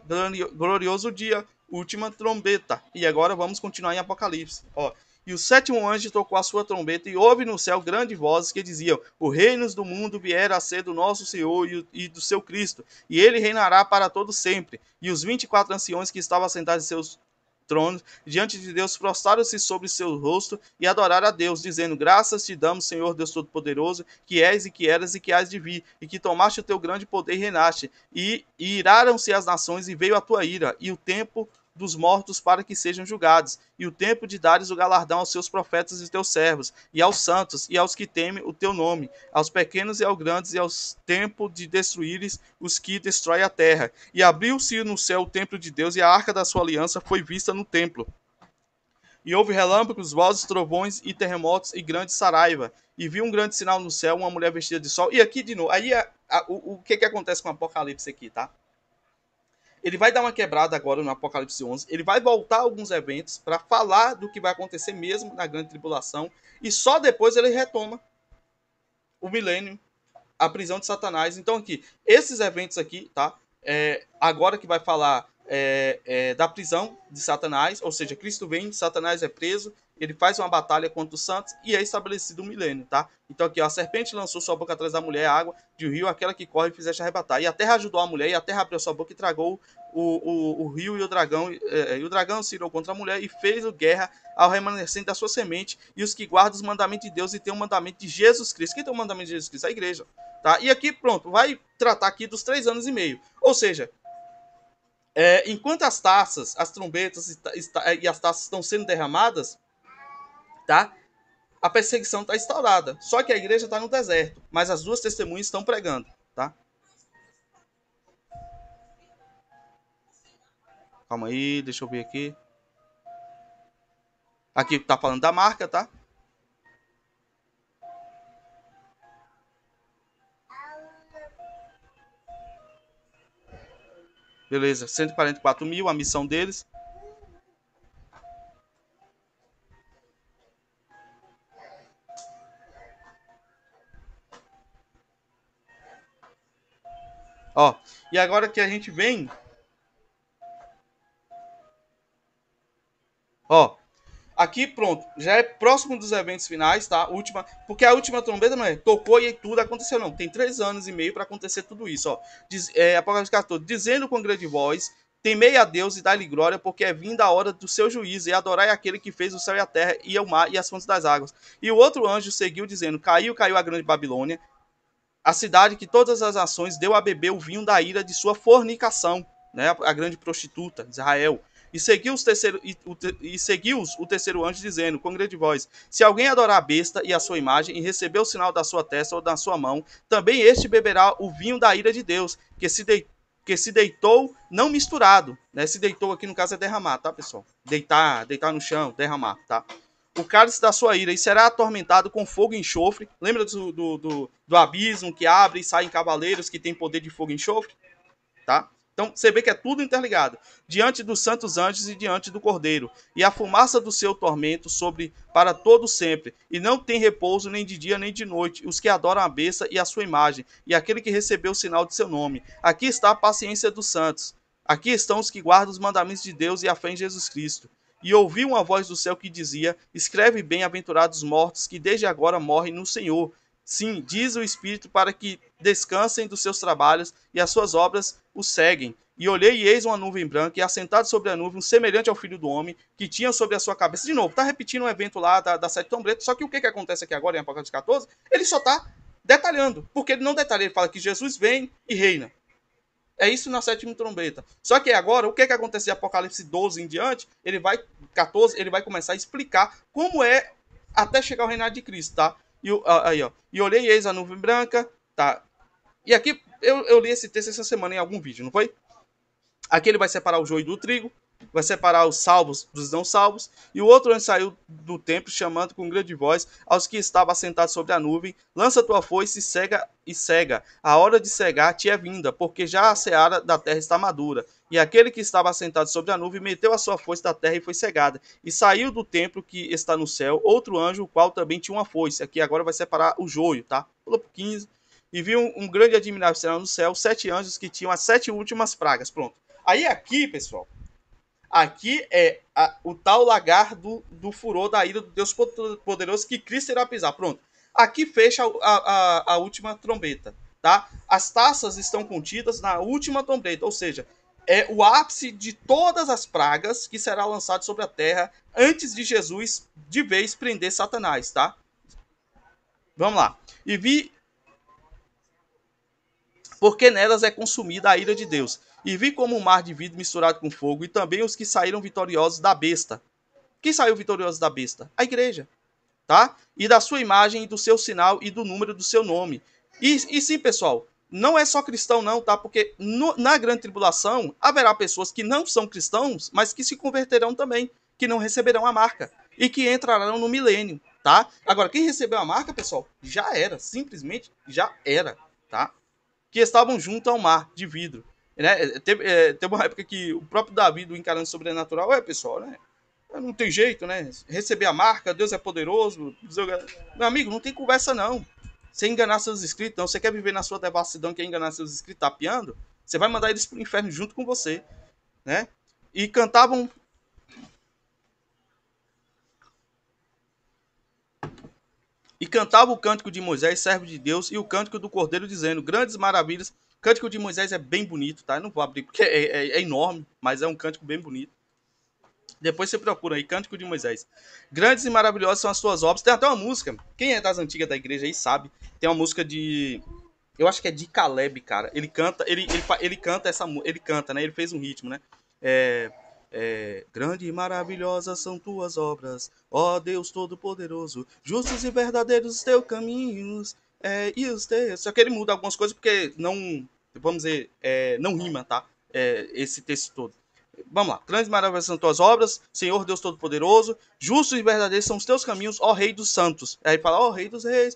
glorioso dia, última trombeta. E agora vamos continuar em Apocalipse. Ó, e o sétimo anjo tocou a sua trombeta e houve no céu grandes vozes que diziam: os reinos do mundo vieram a ser do nosso Senhor e do seu Cristo, e ele reinará para todo sempre. E os 24 anciões que estavam sentados em seus tronos, diante de Deus, prostraram-se sobre seu rosto e adoraram a Deus, dizendo: graças te damos, Senhor Deus Todo-Poderoso, que és e que eras e que hás de vir, e que tomaste o teu grande poder e reinaste. E iraram-se as nações e veio a tua ira, e o tempo dos mortos para que sejam julgados, e o tempo de dares o galardão aos seus profetas e teus servos, e aos santos, e aos que temem o teu nome, aos pequenos e aos grandes, e aos tempo de destruíres os que destroem a terra. E abriu-se no céu o templo de Deus, e a arca da sua aliança foi vista no templo. E houve relâmpagos, vozes, trovões e terremotos e grande saraiva. E viu um grande sinal no céu, uma mulher vestida de sol. E aqui de novo, aí o que acontece com o Apocalipse aqui, tá? Ele vai dar uma quebrada agora no Apocalipse 11. Ele vai voltar a alguns eventos para falar do que vai acontecer mesmo na grande tribulação. E só depois ele retoma o milênio, a prisão de Satanás. Então aqui, esses eventos aqui, tá? Agora que vai falar da prisão de Satanás, ou seja, Cristo vem, Satanás é preso, ele faz uma batalha contra os santos e é estabelecido um milênio, tá? Então aqui, ó, a serpente lançou sua boca atrás da mulher, a água de um rio, aquela que corre e fizeste arrebatar. E a terra ajudou a mulher, e a terra abriu sua boca e tragou o rio e o dragão. E o dragão se irou contra a mulher e fez guerra ao remanescente da sua semente e os que guardam os mandamentos de Deus e tem o mandamento de Jesus Cristo. Quem tem o mandamento de Jesus Cristo? A igreja. Tá? E aqui, pronto, vai tratar aqui dos 3 anos e meio. Ou seja, Enquanto as taças, as trombetas e as taças estão sendo derramadas, tá? A perseguição está instaurada. Só que a igreja está no deserto, mas as duas testemunhas estão pregando, tá? Calma aí, deixa eu ver aqui. Aqui tá falando da marca, tá? Beleza, 144 mil, a missão deles. Ó, e agora que a gente vem, ó, aqui pronto, já é próximo dos eventos finais, tá? Última, porque a última trombeta não é tocou e tudo aconteceu, não. Tem 3 anos e meio para acontecer tudo isso, ó. Apocalipse 14, dizendo com grande voz: temei a Deus e dá-lhe glória, porque é vinda a hora do seu juízo, e adorai aquele que fez o céu e a terra, e o mar e as fontes das águas. E o outro anjo seguiu, dizendo: caiu, caiu a grande Babilônia, a cidade que todas as nações deu a beber o vinho da ira de sua fornicação, né? A grande prostituta, Israel. E seguiu-os o terceiro anjo, dizendo com grande voz: se alguém adorar a besta e a sua imagem, e receber o sinal da sua testa ou da sua mão, também este beberá o vinho da ira de Deus, que se deitou, não misturado, né? Se deitou aqui no caso é derramar, tá, pessoal? Deitar no chão, derramar, tá? O cálice da sua ira, e será atormentado com fogo e enxofre. Lembra do abismo que abre e saem cavaleiros que têm poder de fogo e enxofre? Tá? Então você vê que é tudo interligado. Diante dos santos anjos e diante do Cordeiro. E a fumaça do seu tormento sobre para todo sempre. E não tem repouso nem de dia nem de noite. Os que adoram a besta e a sua imagem. E aquele que recebeu o sinal de seu nome. Aqui está a paciência dos santos. Aqui estão os que guardam os mandamentos de Deus e a fé em Jesus Cristo. E ouvi uma voz do céu que dizia: escreve bem-aventurados os mortos que desde agora morrem no Senhor. Sim, diz o Espírito, para que descansem dos seus trabalhos e as suas obras os seguem. E olhei e eis uma nuvem branca, e assentado sobre a nuvem, um semelhante ao Filho do Homem, que tinha sobre a sua cabeça. De novo, está repetindo um evento lá da Sete Trombretas, só que o que acontece aqui agora em Apocalipse 14? Ele só está detalhando, porque ele não detalha, ele fala que Jesus vem e reina. É isso na sétima trombeta. Só que agora, o que acontece de Apocalipse 12 em diante, ele vai, 14, ele vai começar a explicar como é até chegar ao reinado de Cristo, tá? Aí, ó. E olhei eis a nuvem branca, tá? E aqui, eu li esse texto essa semana em algum vídeo, não foi? Aqui ele vai separar o joio do trigo, vai separar os salvos dos não salvos, e o outro anjo saiu do templo, chamando com grande voz aos que estavam assentados sobre a nuvem: lança tua foice e cega. A hora de cegar te é vinda, porque já a seara da terra está madura. E aquele que estava assentado sobre a nuvem meteu a sua foice da terra e foi cegada. E saiu do templo que está no céu outro anjo, o qual também tinha uma foice. Aqui agora vai separar o joio, tá? Pula pro 15. E viu um grande admirável sinal no céu, 7 anjos que tinham as 7 últimas pragas. Pronto. Aí aqui, pessoal, aqui é o tal lagar do furor da ira do Deus poderoso que Cristo irá pisar. Pronto. Aqui fecha a última trombeta, tá? As taças estão contidas na última trombeta, ou seja, é o ápice de todas as pragas que será lançado sobre a terra antes de Jesus de vez prender Satanás, tá? Vamos lá. E vi porque nelas é consumida a ira de Deus. E vi como um mar de vidro misturado com fogo, e também os que saíram vitoriosos da besta. Quem saiu vitorioso da besta? A igreja, tá? E da sua imagem, e do seu sinal, e do número do seu nome. E sim, pessoal, não é só cristão não, tá? Porque na grande tribulação, haverá pessoas que não são cristãos, mas que se converterão também, que não receberão a marca, e que entrarão no milênio, tá? Agora, quem recebeu a marca, pessoal, já era, simplesmente já era, tá? Que estavam junto ao mar de vidro. Né? Teve uma época que o próprio Davi, do Encarando Sobrenatural, pessoal, né? Não tem jeito, né? Receber a marca, Deus é poderoso. Meu amigo, não tem conversa, não. Você enganar seus inscritos, não. Você quer viver na sua devassidão, quer enganar seus inscritos tapeando? Você vai mandar eles pro inferno junto com você, né? E cantavam. E cantava o cântico de Moisés, servo de Deus, e o cântico do Cordeiro, dizendo: grandes maravilhas. O cântico de Moisés é bem bonito, tá? Eu não vou abrir porque é enorme, mas é um cântico bem bonito. Depois você procura aí, Cântico de Moisés. Grandes e maravilhosas são as tuas obras. Tem até uma música. Quem é das antigas da igreja aí sabe. Tem uma música Eu acho que é de Caleb, cara. Ele canta, ele canta ele canta, né? Ele fez um ritmo, né? É, grande e maravilhosas são tuas obras, ó Deus Todo-Poderoso, justos e verdadeiros os teus caminhos, e os teus. Só que ele muda algumas coisas porque não, vamos dizer, não rima, tá? Esse texto todo. Vamos lá. Grandes e maravilhosas são tuas obras, Senhor Deus Todo-Poderoso, justos e verdadeiros são os teus caminhos, ó Rei dos Santos. Aí fala, ó Rei dos Reis,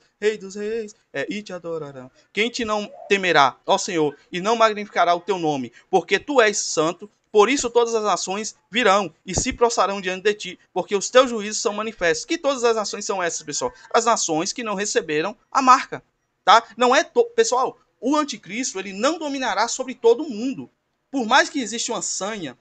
e te adorarão. Quem te não temerá, ó Senhor, e não magnificará o teu nome, porque tu és santo, por isso todas as nações virão e se prostrarão diante de ti, porque os teus juízos são manifestos. Que todas as nações são essas, pessoal? As nações que não receberam a marca, tá? Não é, pessoal, o anticristo, ele não dominará sobre todo mundo. Por mais que exista uma sanha,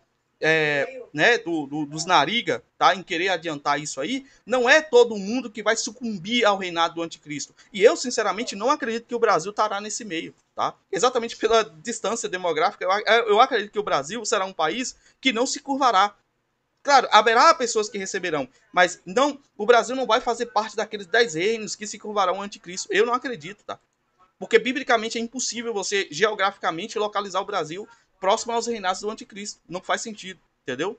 né, dos Nariga, tá, em querer adiantar isso aí, não é todo mundo que vai sucumbir ao reinado do anticristo. E eu, sinceramente, não acredito que o Brasil estará nesse meio, tá? Exatamente pela distância demográfica, eu acredito que o Brasil será um país que não se curvará. Claro, haverá pessoas que receberão, mas não, o Brasil não vai fazer parte daqueles 10 reinos que se curvarão ao anticristo. Eu não acredito, tá? Porque biblicamente é impossível você geograficamente localizar o Brasil próximo aos reinados do anticristo. Não faz sentido, entendeu?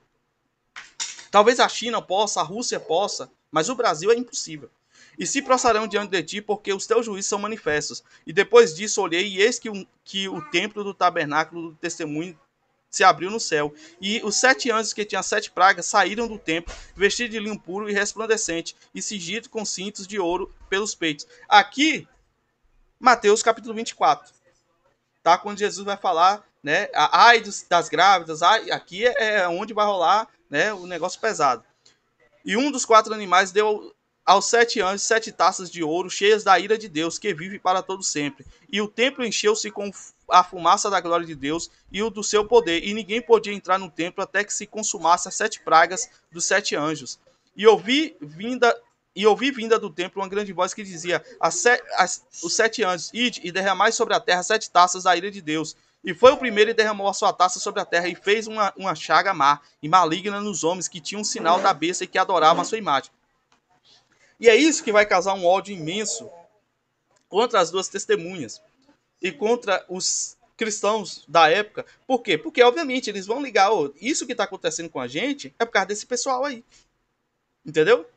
Talvez a China possa, a Rússia possa, mas o Brasil é impossível. E se prostrarão diante de ti, porque os teus juízos são manifestos. E depois disso olhei, e eis que o templo do tabernáculo do testemunho se abriu no céu. E os 7 anjos que tinham 7 pragas saíram do templo, vestidos de linho puro e resplandecente, e cingidos com cintos de ouro pelos peitos. Aqui, Mateus capítulo 24. Tá? Quando Jesus vai falar, né? Ai das grávidas, ai, aqui é onde vai rolar, né, o negócio pesado. E um dos 4 animais deu aos 7 anjos 7 taças de ouro cheias da ira de Deus, que vive para todo sempre. E o templo encheu-se com a fumaça da glória de Deus e o do seu poder, e ninguém podia entrar no templo até que se consumasse as 7 pragas dos 7 anjos. E ouvi vinda do templo uma grande voz que dizia: os 7 anjos, ide e derramai sobre a terra 7 taças da ira de Deus. E foi o primeiro e derramou a sua taça sobre a terra e fez uma chaga má e maligna nos homens que tinham um sinal da besta e que adoravam a sua imagem. E é isso que vai causar um ódio imenso contra as duas testemunhas e contra os cristãos da época. Por quê? Porque, obviamente, eles vão ligar, oh, isso que está acontecendo com a gente é por causa desse pessoal aí. Entendeu?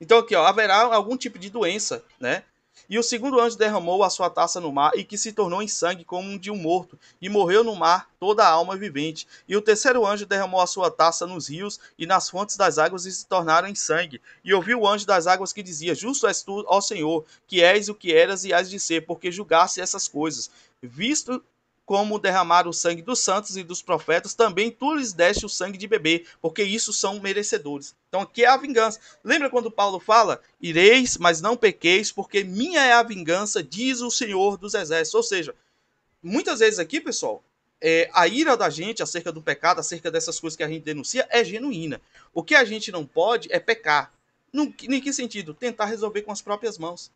Então aqui, ó, haverá algum tipo de doença, né? E o segundo anjo derramou a sua taça no mar, e que se tornou em sangue como um de um morto, e morreu no mar toda a alma vivente. E o terceiro anjo derramou a sua taça nos rios e nas fontes das águas, e se tornaram em sangue. E ouviu o anjo das águas que dizia: Justo és tu, ó Senhor, que és o que eras e hás de ser, porque julgaste essas coisas. Visto como derramaram o sangue dos santos e dos profetas, também tu lhes deste o sangue de beber, porque isso são merecedores. Então aqui é a vingança. Lembra quando Paulo fala: ireis, mas não pequeis, porque minha é a vingança, diz o Senhor dos Exércitos. Ou seja, muitas vezes aqui, pessoal, a ira da gente acerca do pecado, acerca dessas coisas que a gente denuncia, é genuína. O que a gente não pode é pecar. Em que sentido? Tentar resolver com as próprias mãos.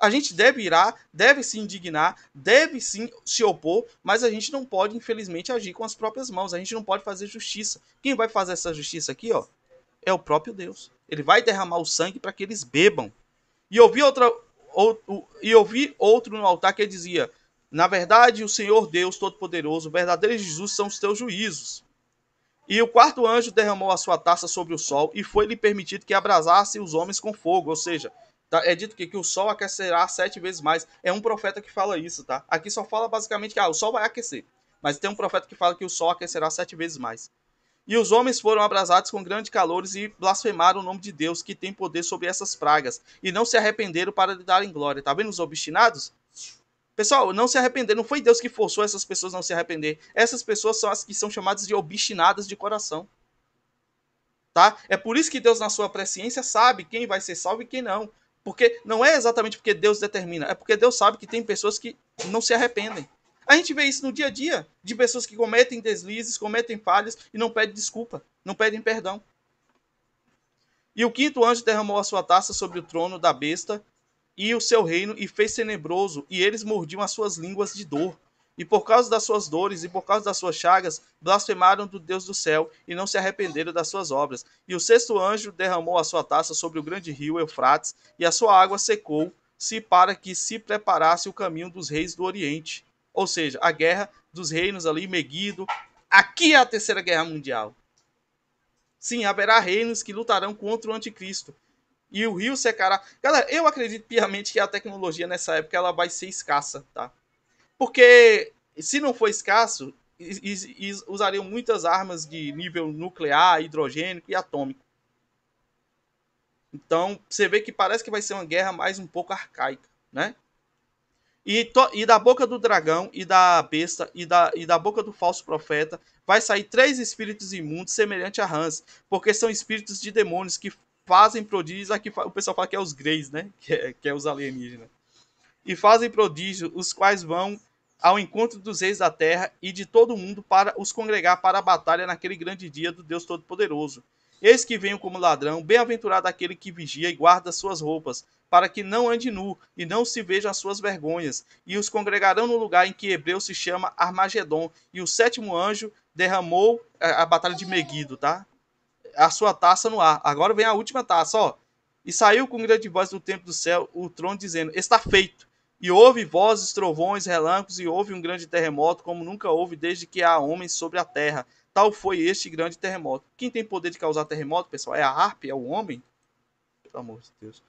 A gente deve irar, deve se indignar, deve sim se opor, mas a gente não pode, infelizmente, agir com as próprias mãos. A gente não pode fazer justiça. Quem vai fazer essa justiça aqui, ó, é o próprio Deus. Ele vai derramar o sangue para que eles bebam. E eu vi outro no altar que dizia: na verdade, o Senhor Deus Todo-Poderoso, verdadeiro Jesus são os teus juízos. E o quarto anjo derramou a sua taça sobre o sol, e foi-lhe permitido que abrasasse os homens com fogo. Ou seja, é dito que o sol aquecerá 7 vezes mais. É um profeta que fala isso, tá? Aqui só fala basicamente que o sol vai aquecer. Mas tem um profeta que fala que o sol aquecerá 7 vezes mais. E os homens foram abrasados com grandes calores e blasfemaram o nome de Deus, que tem poder sobre essas pragas, e não se arrependeram para lhe darem glória. Tá vendo os obstinados? Pessoal, não se arrepender. Não foi Deus que forçou essas pessoas a não se arrepender. Essas pessoas são as que são chamadas de obstinadas de coração. Tá? É por isso que Deus, na sua presciência, sabe quem vai ser salvo e quem não. Porque não é exatamente porque Deus determina, é porque Deus sabe que tem pessoas que não se arrependem. A gente vê isso no dia a dia, de pessoas que cometem deslizes, cometem falhas e não pedem desculpa, não pedem perdão. E o quinto anjo derramou a sua taça sobre o trono da besta e o seu reino, e fez tenebroso, e eles mordiam as suas línguas de dor. E por causa das suas dores e por causa das suas chagas, blasfemaram do Deus do céu e não se arrependeram das suas obras. E o sexto anjo derramou a sua taça sobre o grande rio Eufrates, e a sua água secou, se para que se preparasse o caminho dos reis do Oriente. Ou seja, a guerra dos reinos ali, Meguido. Aqui é a Terceira Guerra Mundial. Sim, haverá reinos que lutarão contra o anticristo. E o rio secará. Galera, eu acredito piamente que a tecnologia nessa época ela vai ser escassa, tá? Porque se não for escasso, usariam muitas armas de nível nuclear, hidrogênico e atômico. Então, você vê que parece que vai ser uma guerra mais um pouco arcaica, né? E da boca do dragão, e da besta, e da boca do falso profeta, vai sair 3 espíritos imundos semelhantes a rãs, porque são espíritos de demônios que fazem prodígios. Aqui o pessoal fala que é os Greys, né? Que é os alienígenas. E fazem prodígios, os quais vão ao encontro dos reis da terra e de todo o mundo para os congregar para a batalha naquele grande dia do Deus Todo-Poderoso. Eis que venho como ladrão, bem-aventurado aquele que vigia e guarda suas roupas, para que não ande nu e não se vejam as suas vergonhas. E os congregarão no lugar em que hebreu se chama Armagedon. E o 7º anjo derramou a batalha de Meguido, tá? A sua taça no ar. Agora vem a última taça, ó. E saiu com grande voz do templo do céu o trono dizendo: está feito. E houve vozes, trovões, relâmpagos, e houve um grande terremoto, como nunca houve desde que há homens sobre a terra. Tal foi este grande terremoto. Quem tem poder de causar terremoto, pessoal, é a harpe, é o homem? Pelo amor de Deus.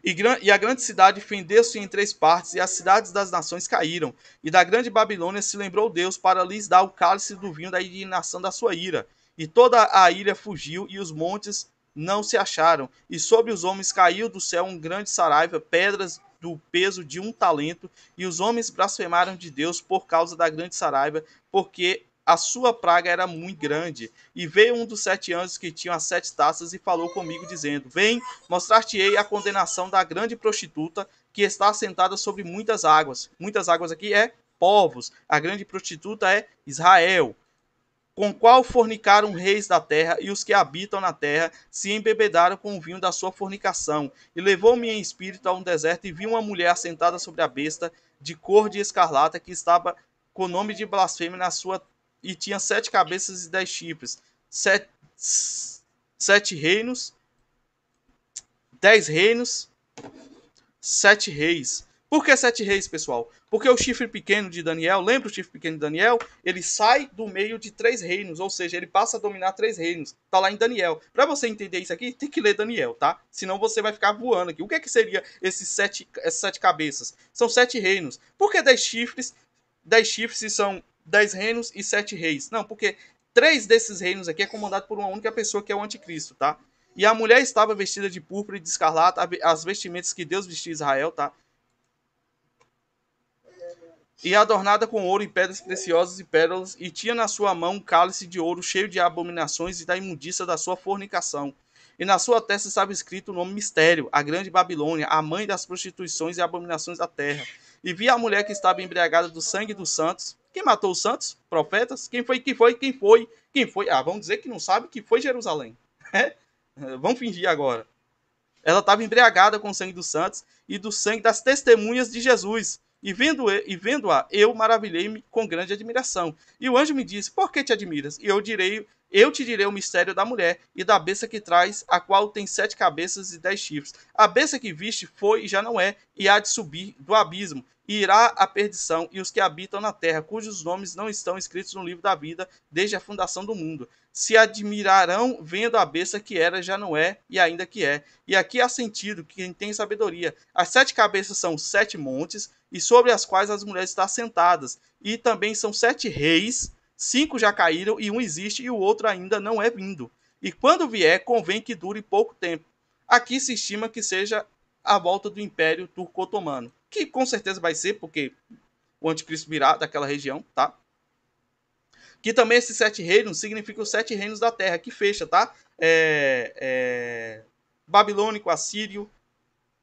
E a grande cidade fendeu-se em 3 partes, e as cidades das nações caíram. E da grande Babilônia se lembrou Deus para lhes dar o cálice do vinho da indignação da sua ira. E toda a ilha fugiu, e os montes não se acharam. E sobre os homens caiu do céu um grande saraiva, pedras do peso de 1 talento. E os homens blasfemaram de Deus por causa da grande saraiva, porque a sua praga era muito grande. E veio um dos 7 anjos que tinham as 7 taças e falou comigo, dizendo: vem, mostrar-te-ei a condenação da grande prostituta que está assentada sobre muitas águas. Muitas águas aqui é povos. A grande prostituta é Israel, com qual fornicaram reis da terra, e os que habitam na terra se embebedaram com o vinho da sua fornicação. E levou-me em espírito a um deserto, e vi uma mulher assentada sobre a besta, de cor de escarlata, que estava com o nome de blasfêmia na sua, e tinha 7 cabeças e 10 chifres. 7 reinos, 10 reinos, 7 reis. Por que 7 reis, pessoal? Porque o chifre pequeno de Daniel, lembra o chifre pequeno de Daniel? Ele sai do meio de 3 reinos, ou seja, ele passa a dominar 3 reinos. Tá lá em Daniel. Para você entender isso aqui, tem que ler Daniel, tá? Senão você vai ficar voando aqui. O que é que seria essas 7 cabeças? São 7 reinos. Por que 10 chifres? 10 chifres são 10 reinos e 7 reis. Não, porque 3 desses reinos aqui é comandado por uma única pessoa, que é o anticristo, tá? E a mulher estava vestida de púrpura e de escarlata, as vestimentas que Deus vestiu Israel, tá? E adornada com ouro e pedras preciosas e pérolas, e tinha na sua mão um cálice de ouro cheio de abominações e da imundícia da sua fornicação. E na sua testa estava escrito o nome mistério, a grande Babilônia, a mãe das prostituições e abominações da terra. E vi a mulher que estava embriagada do sangue dos santos. Quem matou os santos? Profetas? Quem foi? Quem foi? Quem foi? Quem foi? Ah, vamos dizer que não sabe que foi Jerusalém. Vamos fingir agora. Ela estava embriagada com o sangue dos santos e do sangue das testemunhas de Jesus. E vendo-a, eu maravilhei-me com grande admiração. E o anjo me disse: por que te admiras? E eu te direi o mistério da mulher e da besta que traz, a qual tem 7 cabeças e 10 chifres. A besta que viste foi e já não é, e há de subir do abismo, e irá à perdição, e os que habitam na terra, cujos nomes não estão escritos no livro da vida desde a fundação do mundo, se admirarão vendo a besta que era, já não é, e ainda que é. E aqui há sentido, quem tem sabedoria. As 7 cabeças são 7 montes, e sobre as quais as mulheres estão sentadas. E também são 7 reis, 5 já caíram, e um existe, e o outro ainda não é vindo. E quando vier, convém que dure pouco tempo. Aqui se estima que seja a volta do Império Turco-Otomano, que com certeza vai ser, porque o anticristo virá daquela região, tá? Que também esses 7 reinos significam os 7 reinos da terra, que fecha, tá? Babilônico, assírio,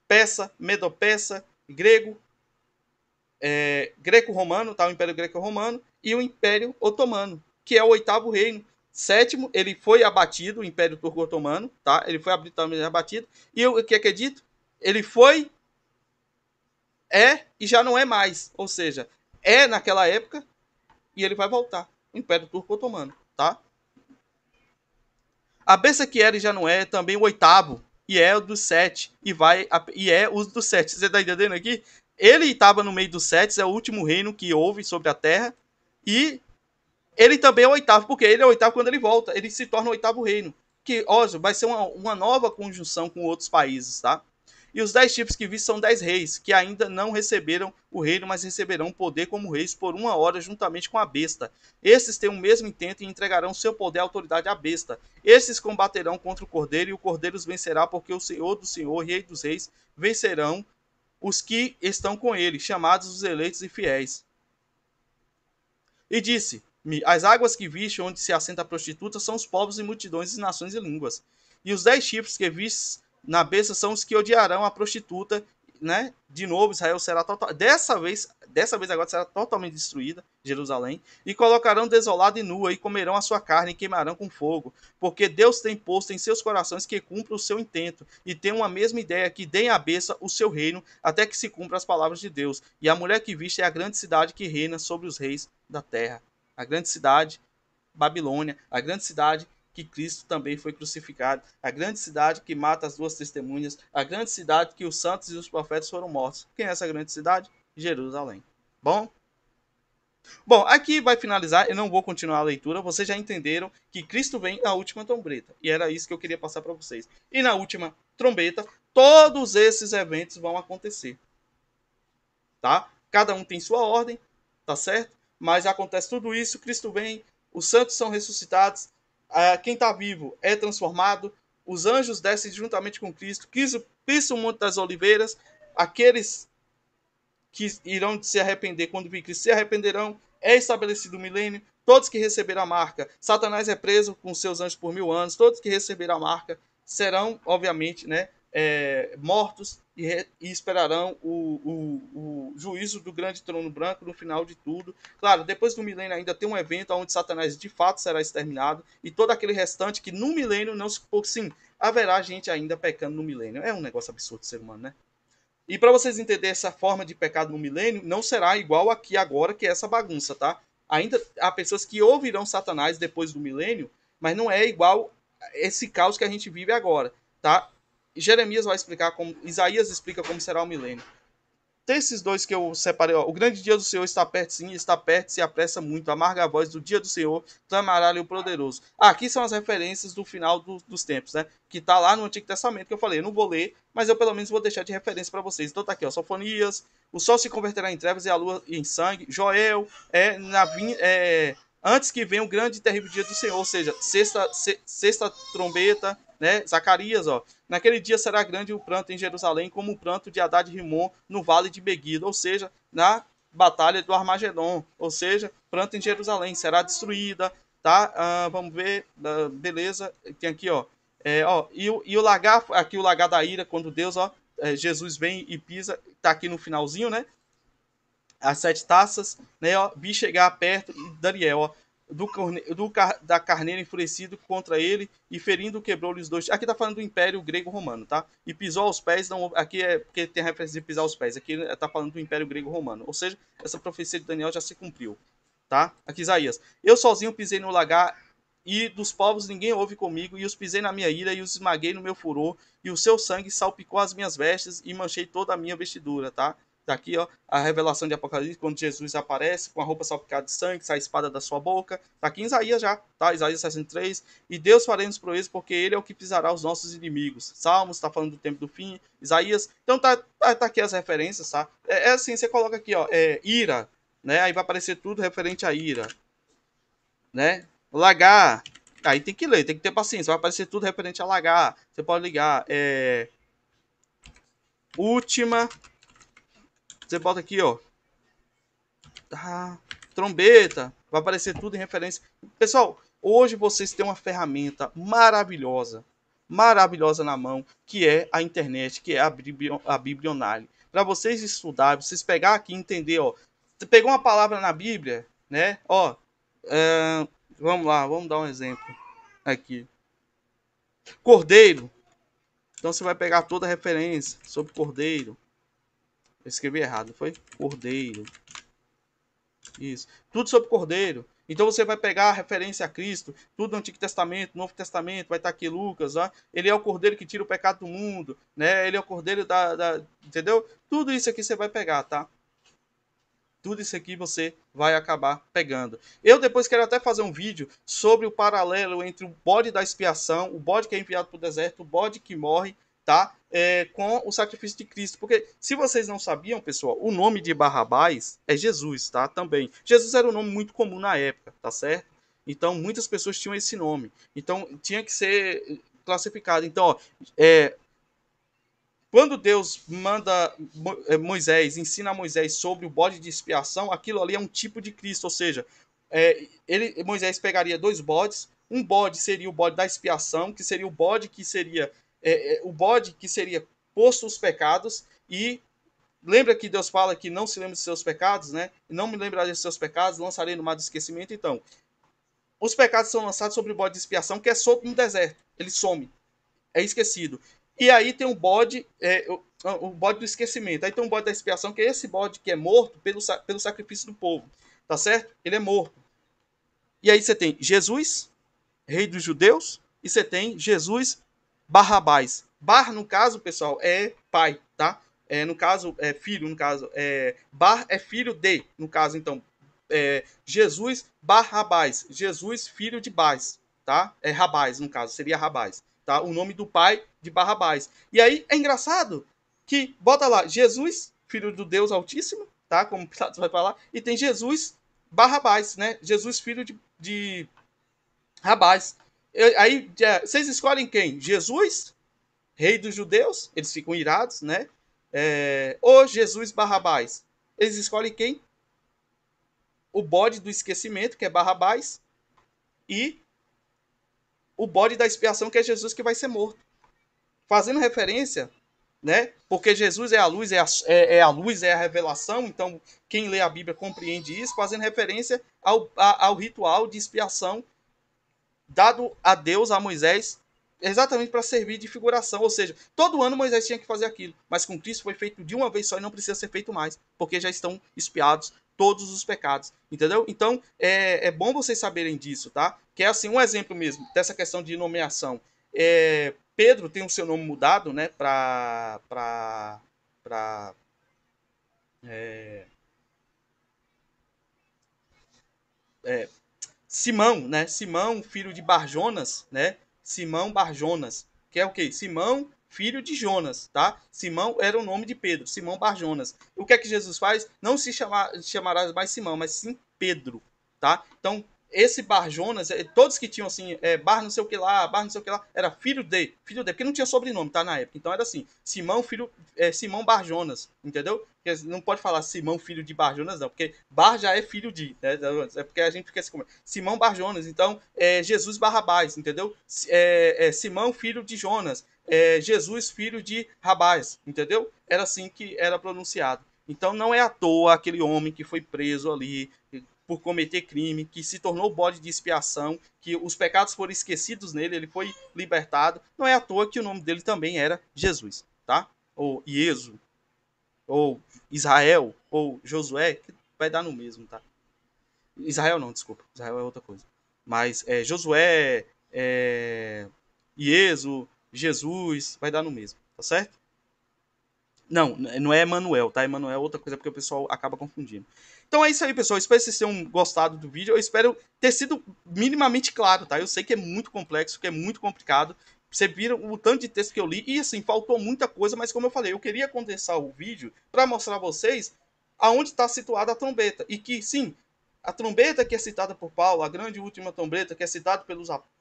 persa, medo-persa, grego, greco-romano, tá? O Império Greco-Romano, e o Império Otomano, que é o 8º reino. 7º, ele foi abatido, o Império Turco-Otomano, tá? Ele foi abatido. E o que é dito? Ele foi, e já não é mais. Ou seja, é naquela época e ele vai voltar. O Império Turco-Otomano, tá? A besta que era e já não é, também o 8º. e é o dos 7, e é o dos 7. Você tá entendendo aqui? Ele estava no meio dos 7, é o último reino que houve sobre a terra, e ele também é o oitavo, porque ele é o oitavo quando ele volta, ele se torna o oitavo reino, que, ó, vai ser uma nova conjunção com outros países, tá? E os 10 tipos que vi são 10 reis, que ainda não receberam o reino, mas receberão poder como reis por 1 hora, juntamente com a besta. Esses têm o mesmo intento e entregarão seu poder e autoridade à besta. Esses combaterão contra o cordeiro, e o cordeiro os vencerá, porque o Senhor do Senhor, Rei dos Reis, vencerão os que estão com ele, chamados os eleitos e fiéis. E disse-me: as águas que viste, onde se assenta a prostituta, são os povos e multidões e nações e línguas. E os 10 chifres que vistes na besta são os que odiarão a prostituta, né? De novo, Israel será total. Dessa vez agora será totalmente destruída, Jerusalém, e colocarão desolada e nua, e comerão a sua carne e queimarão com fogo, porque Deus tem posto em seus corações que cumpra o seu intento, e tem uma mesma ideia, que deem à besta o seu reino, até que se cumpra as palavras de Deus. E a mulher que viste é a grande cidade que reina sobre os reis da terra. A grande cidade, Babilônia, a grande cidade que Cristo também foi crucificado, a grande cidade que mata as duas testemunhas, a grande cidade que os santos e os profetas foram mortos. Quem é essa grande cidade? Jerusalém. Bom? Bom, aqui vai finalizar, eu não vou continuar a leitura, vocês já entenderam que Cristo vem na última trombeta, e era isso que eu queria passar para vocês. E na última trombeta, todos esses eventos vão acontecer, tá? Cada um tem sua ordem, tá certo? Mas acontece tudo isso, Cristo vem, os santos são ressuscitados, quem está vivo é transformado, os anjos descem juntamente com Cristo, Cristo o Monte das Oliveiras, aqueles que irão se arrepender quando vir Cristo se arrependerão, é estabelecido o milênio, todos que receberam a marca, Satanás é preso com seus anjos por 1000 anos, todos que receberam a marca serão, obviamente, né, mortos e esperarão o juízo do grande trono branco no final de tudo. Claro, depois do milênio ainda tem um evento onde Satanás de fato será exterminado e todo aquele restante que no milênio não se... Sim, haverá gente ainda pecando no milênio. É um negócio absurdo do ser humano, né? E para vocês entenderem essa forma de pecado no milênio, não será igual aqui agora, que é essa bagunça, tá? Ainda há pessoas que ouvirão Satanás depois do milênio, mas não é igual esse caos que a gente vive agora, tá? Jeremias vai explicar como, Isaías explica como será o milênio. Tem esses dois que eu separei, ó. O grande dia do Senhor está perto, sim, está perto, se apressa muito. Amarga a voz do dia do Senhor, clamará-lhe o poderoso. Aqui são as referências do final dos tempos, né? Que tá lá no Antigo Testamento, que eu falei, eu não vou ler, mas eu pelo menos vou deixar de referência para vocês. Então tá aqui, ó, Sofonias, o sol se converterá em trevas e a lua em sangue. Joel, antes que venha o grande e terrível dia do Senhor, ou seja, sexta trombeta, né? Zacarias, ó. Naquele dia será grande o pranto em Jerusalém, como o pranto de Haddad Rimon no vale de Meguido, ou seja, na batalha do Armagedon, ou seja, pranto em Jerusalém, será destruída, tá? Vamos ver, beleza, tem aqui, ó, e o lagar, aqui o lagar da ira, quando Deus, ó, Jesus vem e pisa, tá aqui no finalzinho, né? As 7 taças, né? Ó, vi chegar perto, e Daniel, ó, da carneiro enfurecido contra ele e ferindo quebrou-lhe os dois. Aqui tá falando do Império Grego-Romano, tá? E pisou aos pés, não, aqui é porque tem a referência de pisar aos pés. Aqui tá falando do Império Grego-Romano. Ou seja, essa profecia de Daniel já se cumpriu, tá? Aqui Isaías. Eu sozinho pisei no lagar e dos povos ninguém houve comigo, e os pisei na minha ira e os esmaguei no meu furor, e o seu sangue salpicou as minhas vestes e manchei toda a minha vestidura, tá? Tá aqui, ó, a revelação de Apocalipse, quando Jesus aparece com a roupa salpicada de sangue, sai a espada da sua boca. Tá aqui em Isaías já, tá? Isaías 63. E Deus faremos proezas, porque ele é o que pisará os nossos inimigos. Salmos, tá falando do tempo do fim. Isaías. Então tá aqui as referências, tá? É assim, você coloca aqui, ó, ira, né? Aí vai aparecer tudo referente à ira, né? Lagar. Aí tem que ler, tem que ter paciência. Vai aparecer tudo referente a lagar. Você pode ligar. Última. Você bota aqui, ó. Trombeta. Vai aparecer tudo em referência. Pessoal, hoje vocês têm uma ferramenta maravilhosa. Maravilhosa na mão. Que é a internet. Que é a Bíblia Online. Para vocês estudar, vocês pegar aqui e entender, ó. Você pegou uma palavra na Bíblia, né? Ó. Vamos lá, vamos dar um exemplo. Aqui. Cordeiro. Então você vai pegar toda a referência sobre cordeiro. Eu escrevi errado, foi? Cordeiro. Isso. Tudo sobre cordeiro. Então você vai pegar a referência a Cristo, tudo no Antigo Testamento, Novo Testamento, vai estar aqui Lucas, ó, ele é o cordeiro que tira o pecado do mundo, né? Ele é o cordeiro entendeu? Tudo isso aqui você vai pegar, tá? Tudo isso aqui você vai acabar pegando. Eu depois quero até fazer um vídeo sobre o paralelo entre o bode da expiação, o bode que é enviado para o deserto, o bode que morre, tá? Com o sacrifício de Cristo. Porque se vocês não sabiam, pessoal, o nome de Barrabás é Jesus, tá? Também. Jesus era um nome muito comum na época, tá certo? Então muitas pessoas tinham esse nome. Então tinha que ser classificado. Então, ó, quando Deus manda Moisés, ensina a Moisés sobre o bode de expiação, aquilo ali é um tipo de Cristo, ou seja, Moisés pegaria dois bodes, um bode seria o bode da expiação, que seria o bode que seria posto os pecados, e lembra que Deus fala que não se lembra de seus pecados, né? Não me lembrarei de seus pecados, lançarei no mar do esquecimento. Então, os pecados são lançados sobre o bode de expiação, que é solto no deserto, ele some, é esquecido. E aí tem o bode do esquecimento. Aí tem um bode da expiação, que é esse bode que é morto pelo sacrifício do povo. Tá certo? Ele é morto. E aí você tem Jesus, rei dos judeus, e você tem Jesus Barrabás. Bar, no caso, pessoal, é pai, tá? No caso, é filho, no caso. Bar é filho de, no caso, então. Jesus Barrabás. Jesus, filho de Bás, tá? É Rabás, no caso, seria Rabás, tá? O nome do pai de Barrabás. E aí é engraçado que bota lá Jesus, filho do Deus Altíssimo, tá? Como Pilatos vai falar, e tem Jesus Barrabás, né? Jesus, filho de Rabás. Aí vocês escolhem quem? Jesus, rei dos judeus? Eles ficam irados, né? Ou Jesus Barrabás? Eles escolhem quem? O bode do esquecimento, que é Barrabás, e o bode da expiação, que é Jesus, que vai ser morto. Fazendo referência, né? Porque Jesus é a luz, a luz, é a revelação. Então, quem lê a Bíblia compreende isso, fazendo referência ao ritual de expiação dado a Deus, a Moisés, exatamente para servir de figuração. Ou seja, todo ano Moisés tinha que fazer aquilo, mas com Cristo foi feito de uma vez só e não precisa ser feito mais, porque já estão expiados todos os pecados, entendeu? Então, é bom vocês saberem disso, tá? Que é assim, um exemplo mesmo dessa questão de nomeação. Pedro tem o seu nome mudado, né, para Simão, né? Simão, filho de Barjonas, né? Simão Barjonas, que é o quê? Simão, filho de Jonas, tá? Simão era o nome de Pedro, Simão Barjonas. O que é que Jesus faz? Não se chamará mais Simão, mas sim Pedro, tá? Então, esse Barjonas, todos que tinham assim, Bar não sei o que lá, Bar não sei o que lá, era filho de, porque não tinha sobrenome, tá, na época. Então era assim, Simão, Simão Barjonas, entendeu? Porque não pode falar Simão, filho de Barjonas, não, porque Bar já é filho de, né? É porque a gente fica assim, Simão Barjonas, então, Jesus Barrabás, entendeu? Simão, filho de Jonas, Jesus, filho de Rabás, entendeu? Era assim que era pronunciado. Então não é à toa aquele homem que foi preso ali por cometer crime, que se tornou bode de expiação, que os pecados foram esquecidos nele, ele foi libertado. Não é à toa que o nome dele também era Jesus, tá? Ou Ieso, ou Israel, ou Josué, que vai dar no mesmo, tá? Israel não, desculpa. Israel é outra coisa. Mas Josué, Ieso, Jesus, vai dar no mesmo, tá certo? Não, não é Emanuel, tá? Emanuel é outra coisa porque o pessoal acaba confundindo. Então é isso aí, pessoal. Espero que vocês tenham gostado do vídeo. Eu espero ter sido minimamente claro, tá? Eu sei que é muito complexo, que é muito complicado. Você viram o tanto de texto que eu li e assim, faltou muita coisa, mas como eu falei, eu queria condensar o vídeo para mostrar a vocês aonde está situada a trombeta. E que, sim, a trombeta que é citada por Paulo, a grande última trombeta que é citada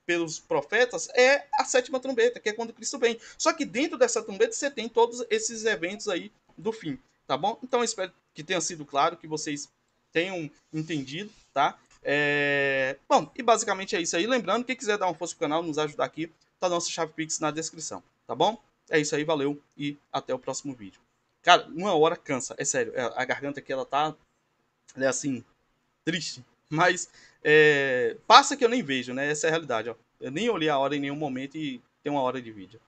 pelos profetas, é a sétima trombeta, que é quando Cristo vem. Só que dentro dessa trombeta você tem todos esses eventos aí do fim, tá bom? Então eu espero que tenha sido claro, que vocês tenham entendido, tá? Bom, e basicamente é isso aí. Lembrando, quem quiser dar uma força pro canal, nos ajudar aqui, tá a nossa chave Pix na descrição, tá bom? É isso aí, valeu e até o próximo vídeo. Cara, uma hora cansa, é sério. A garganta aqui, ela é assim, triste. Mas passa que eu nem vejo, né? Essa é a realidade, ó. Eu nem olhei a hora em nenhum momento e tem uma hora de vídeo.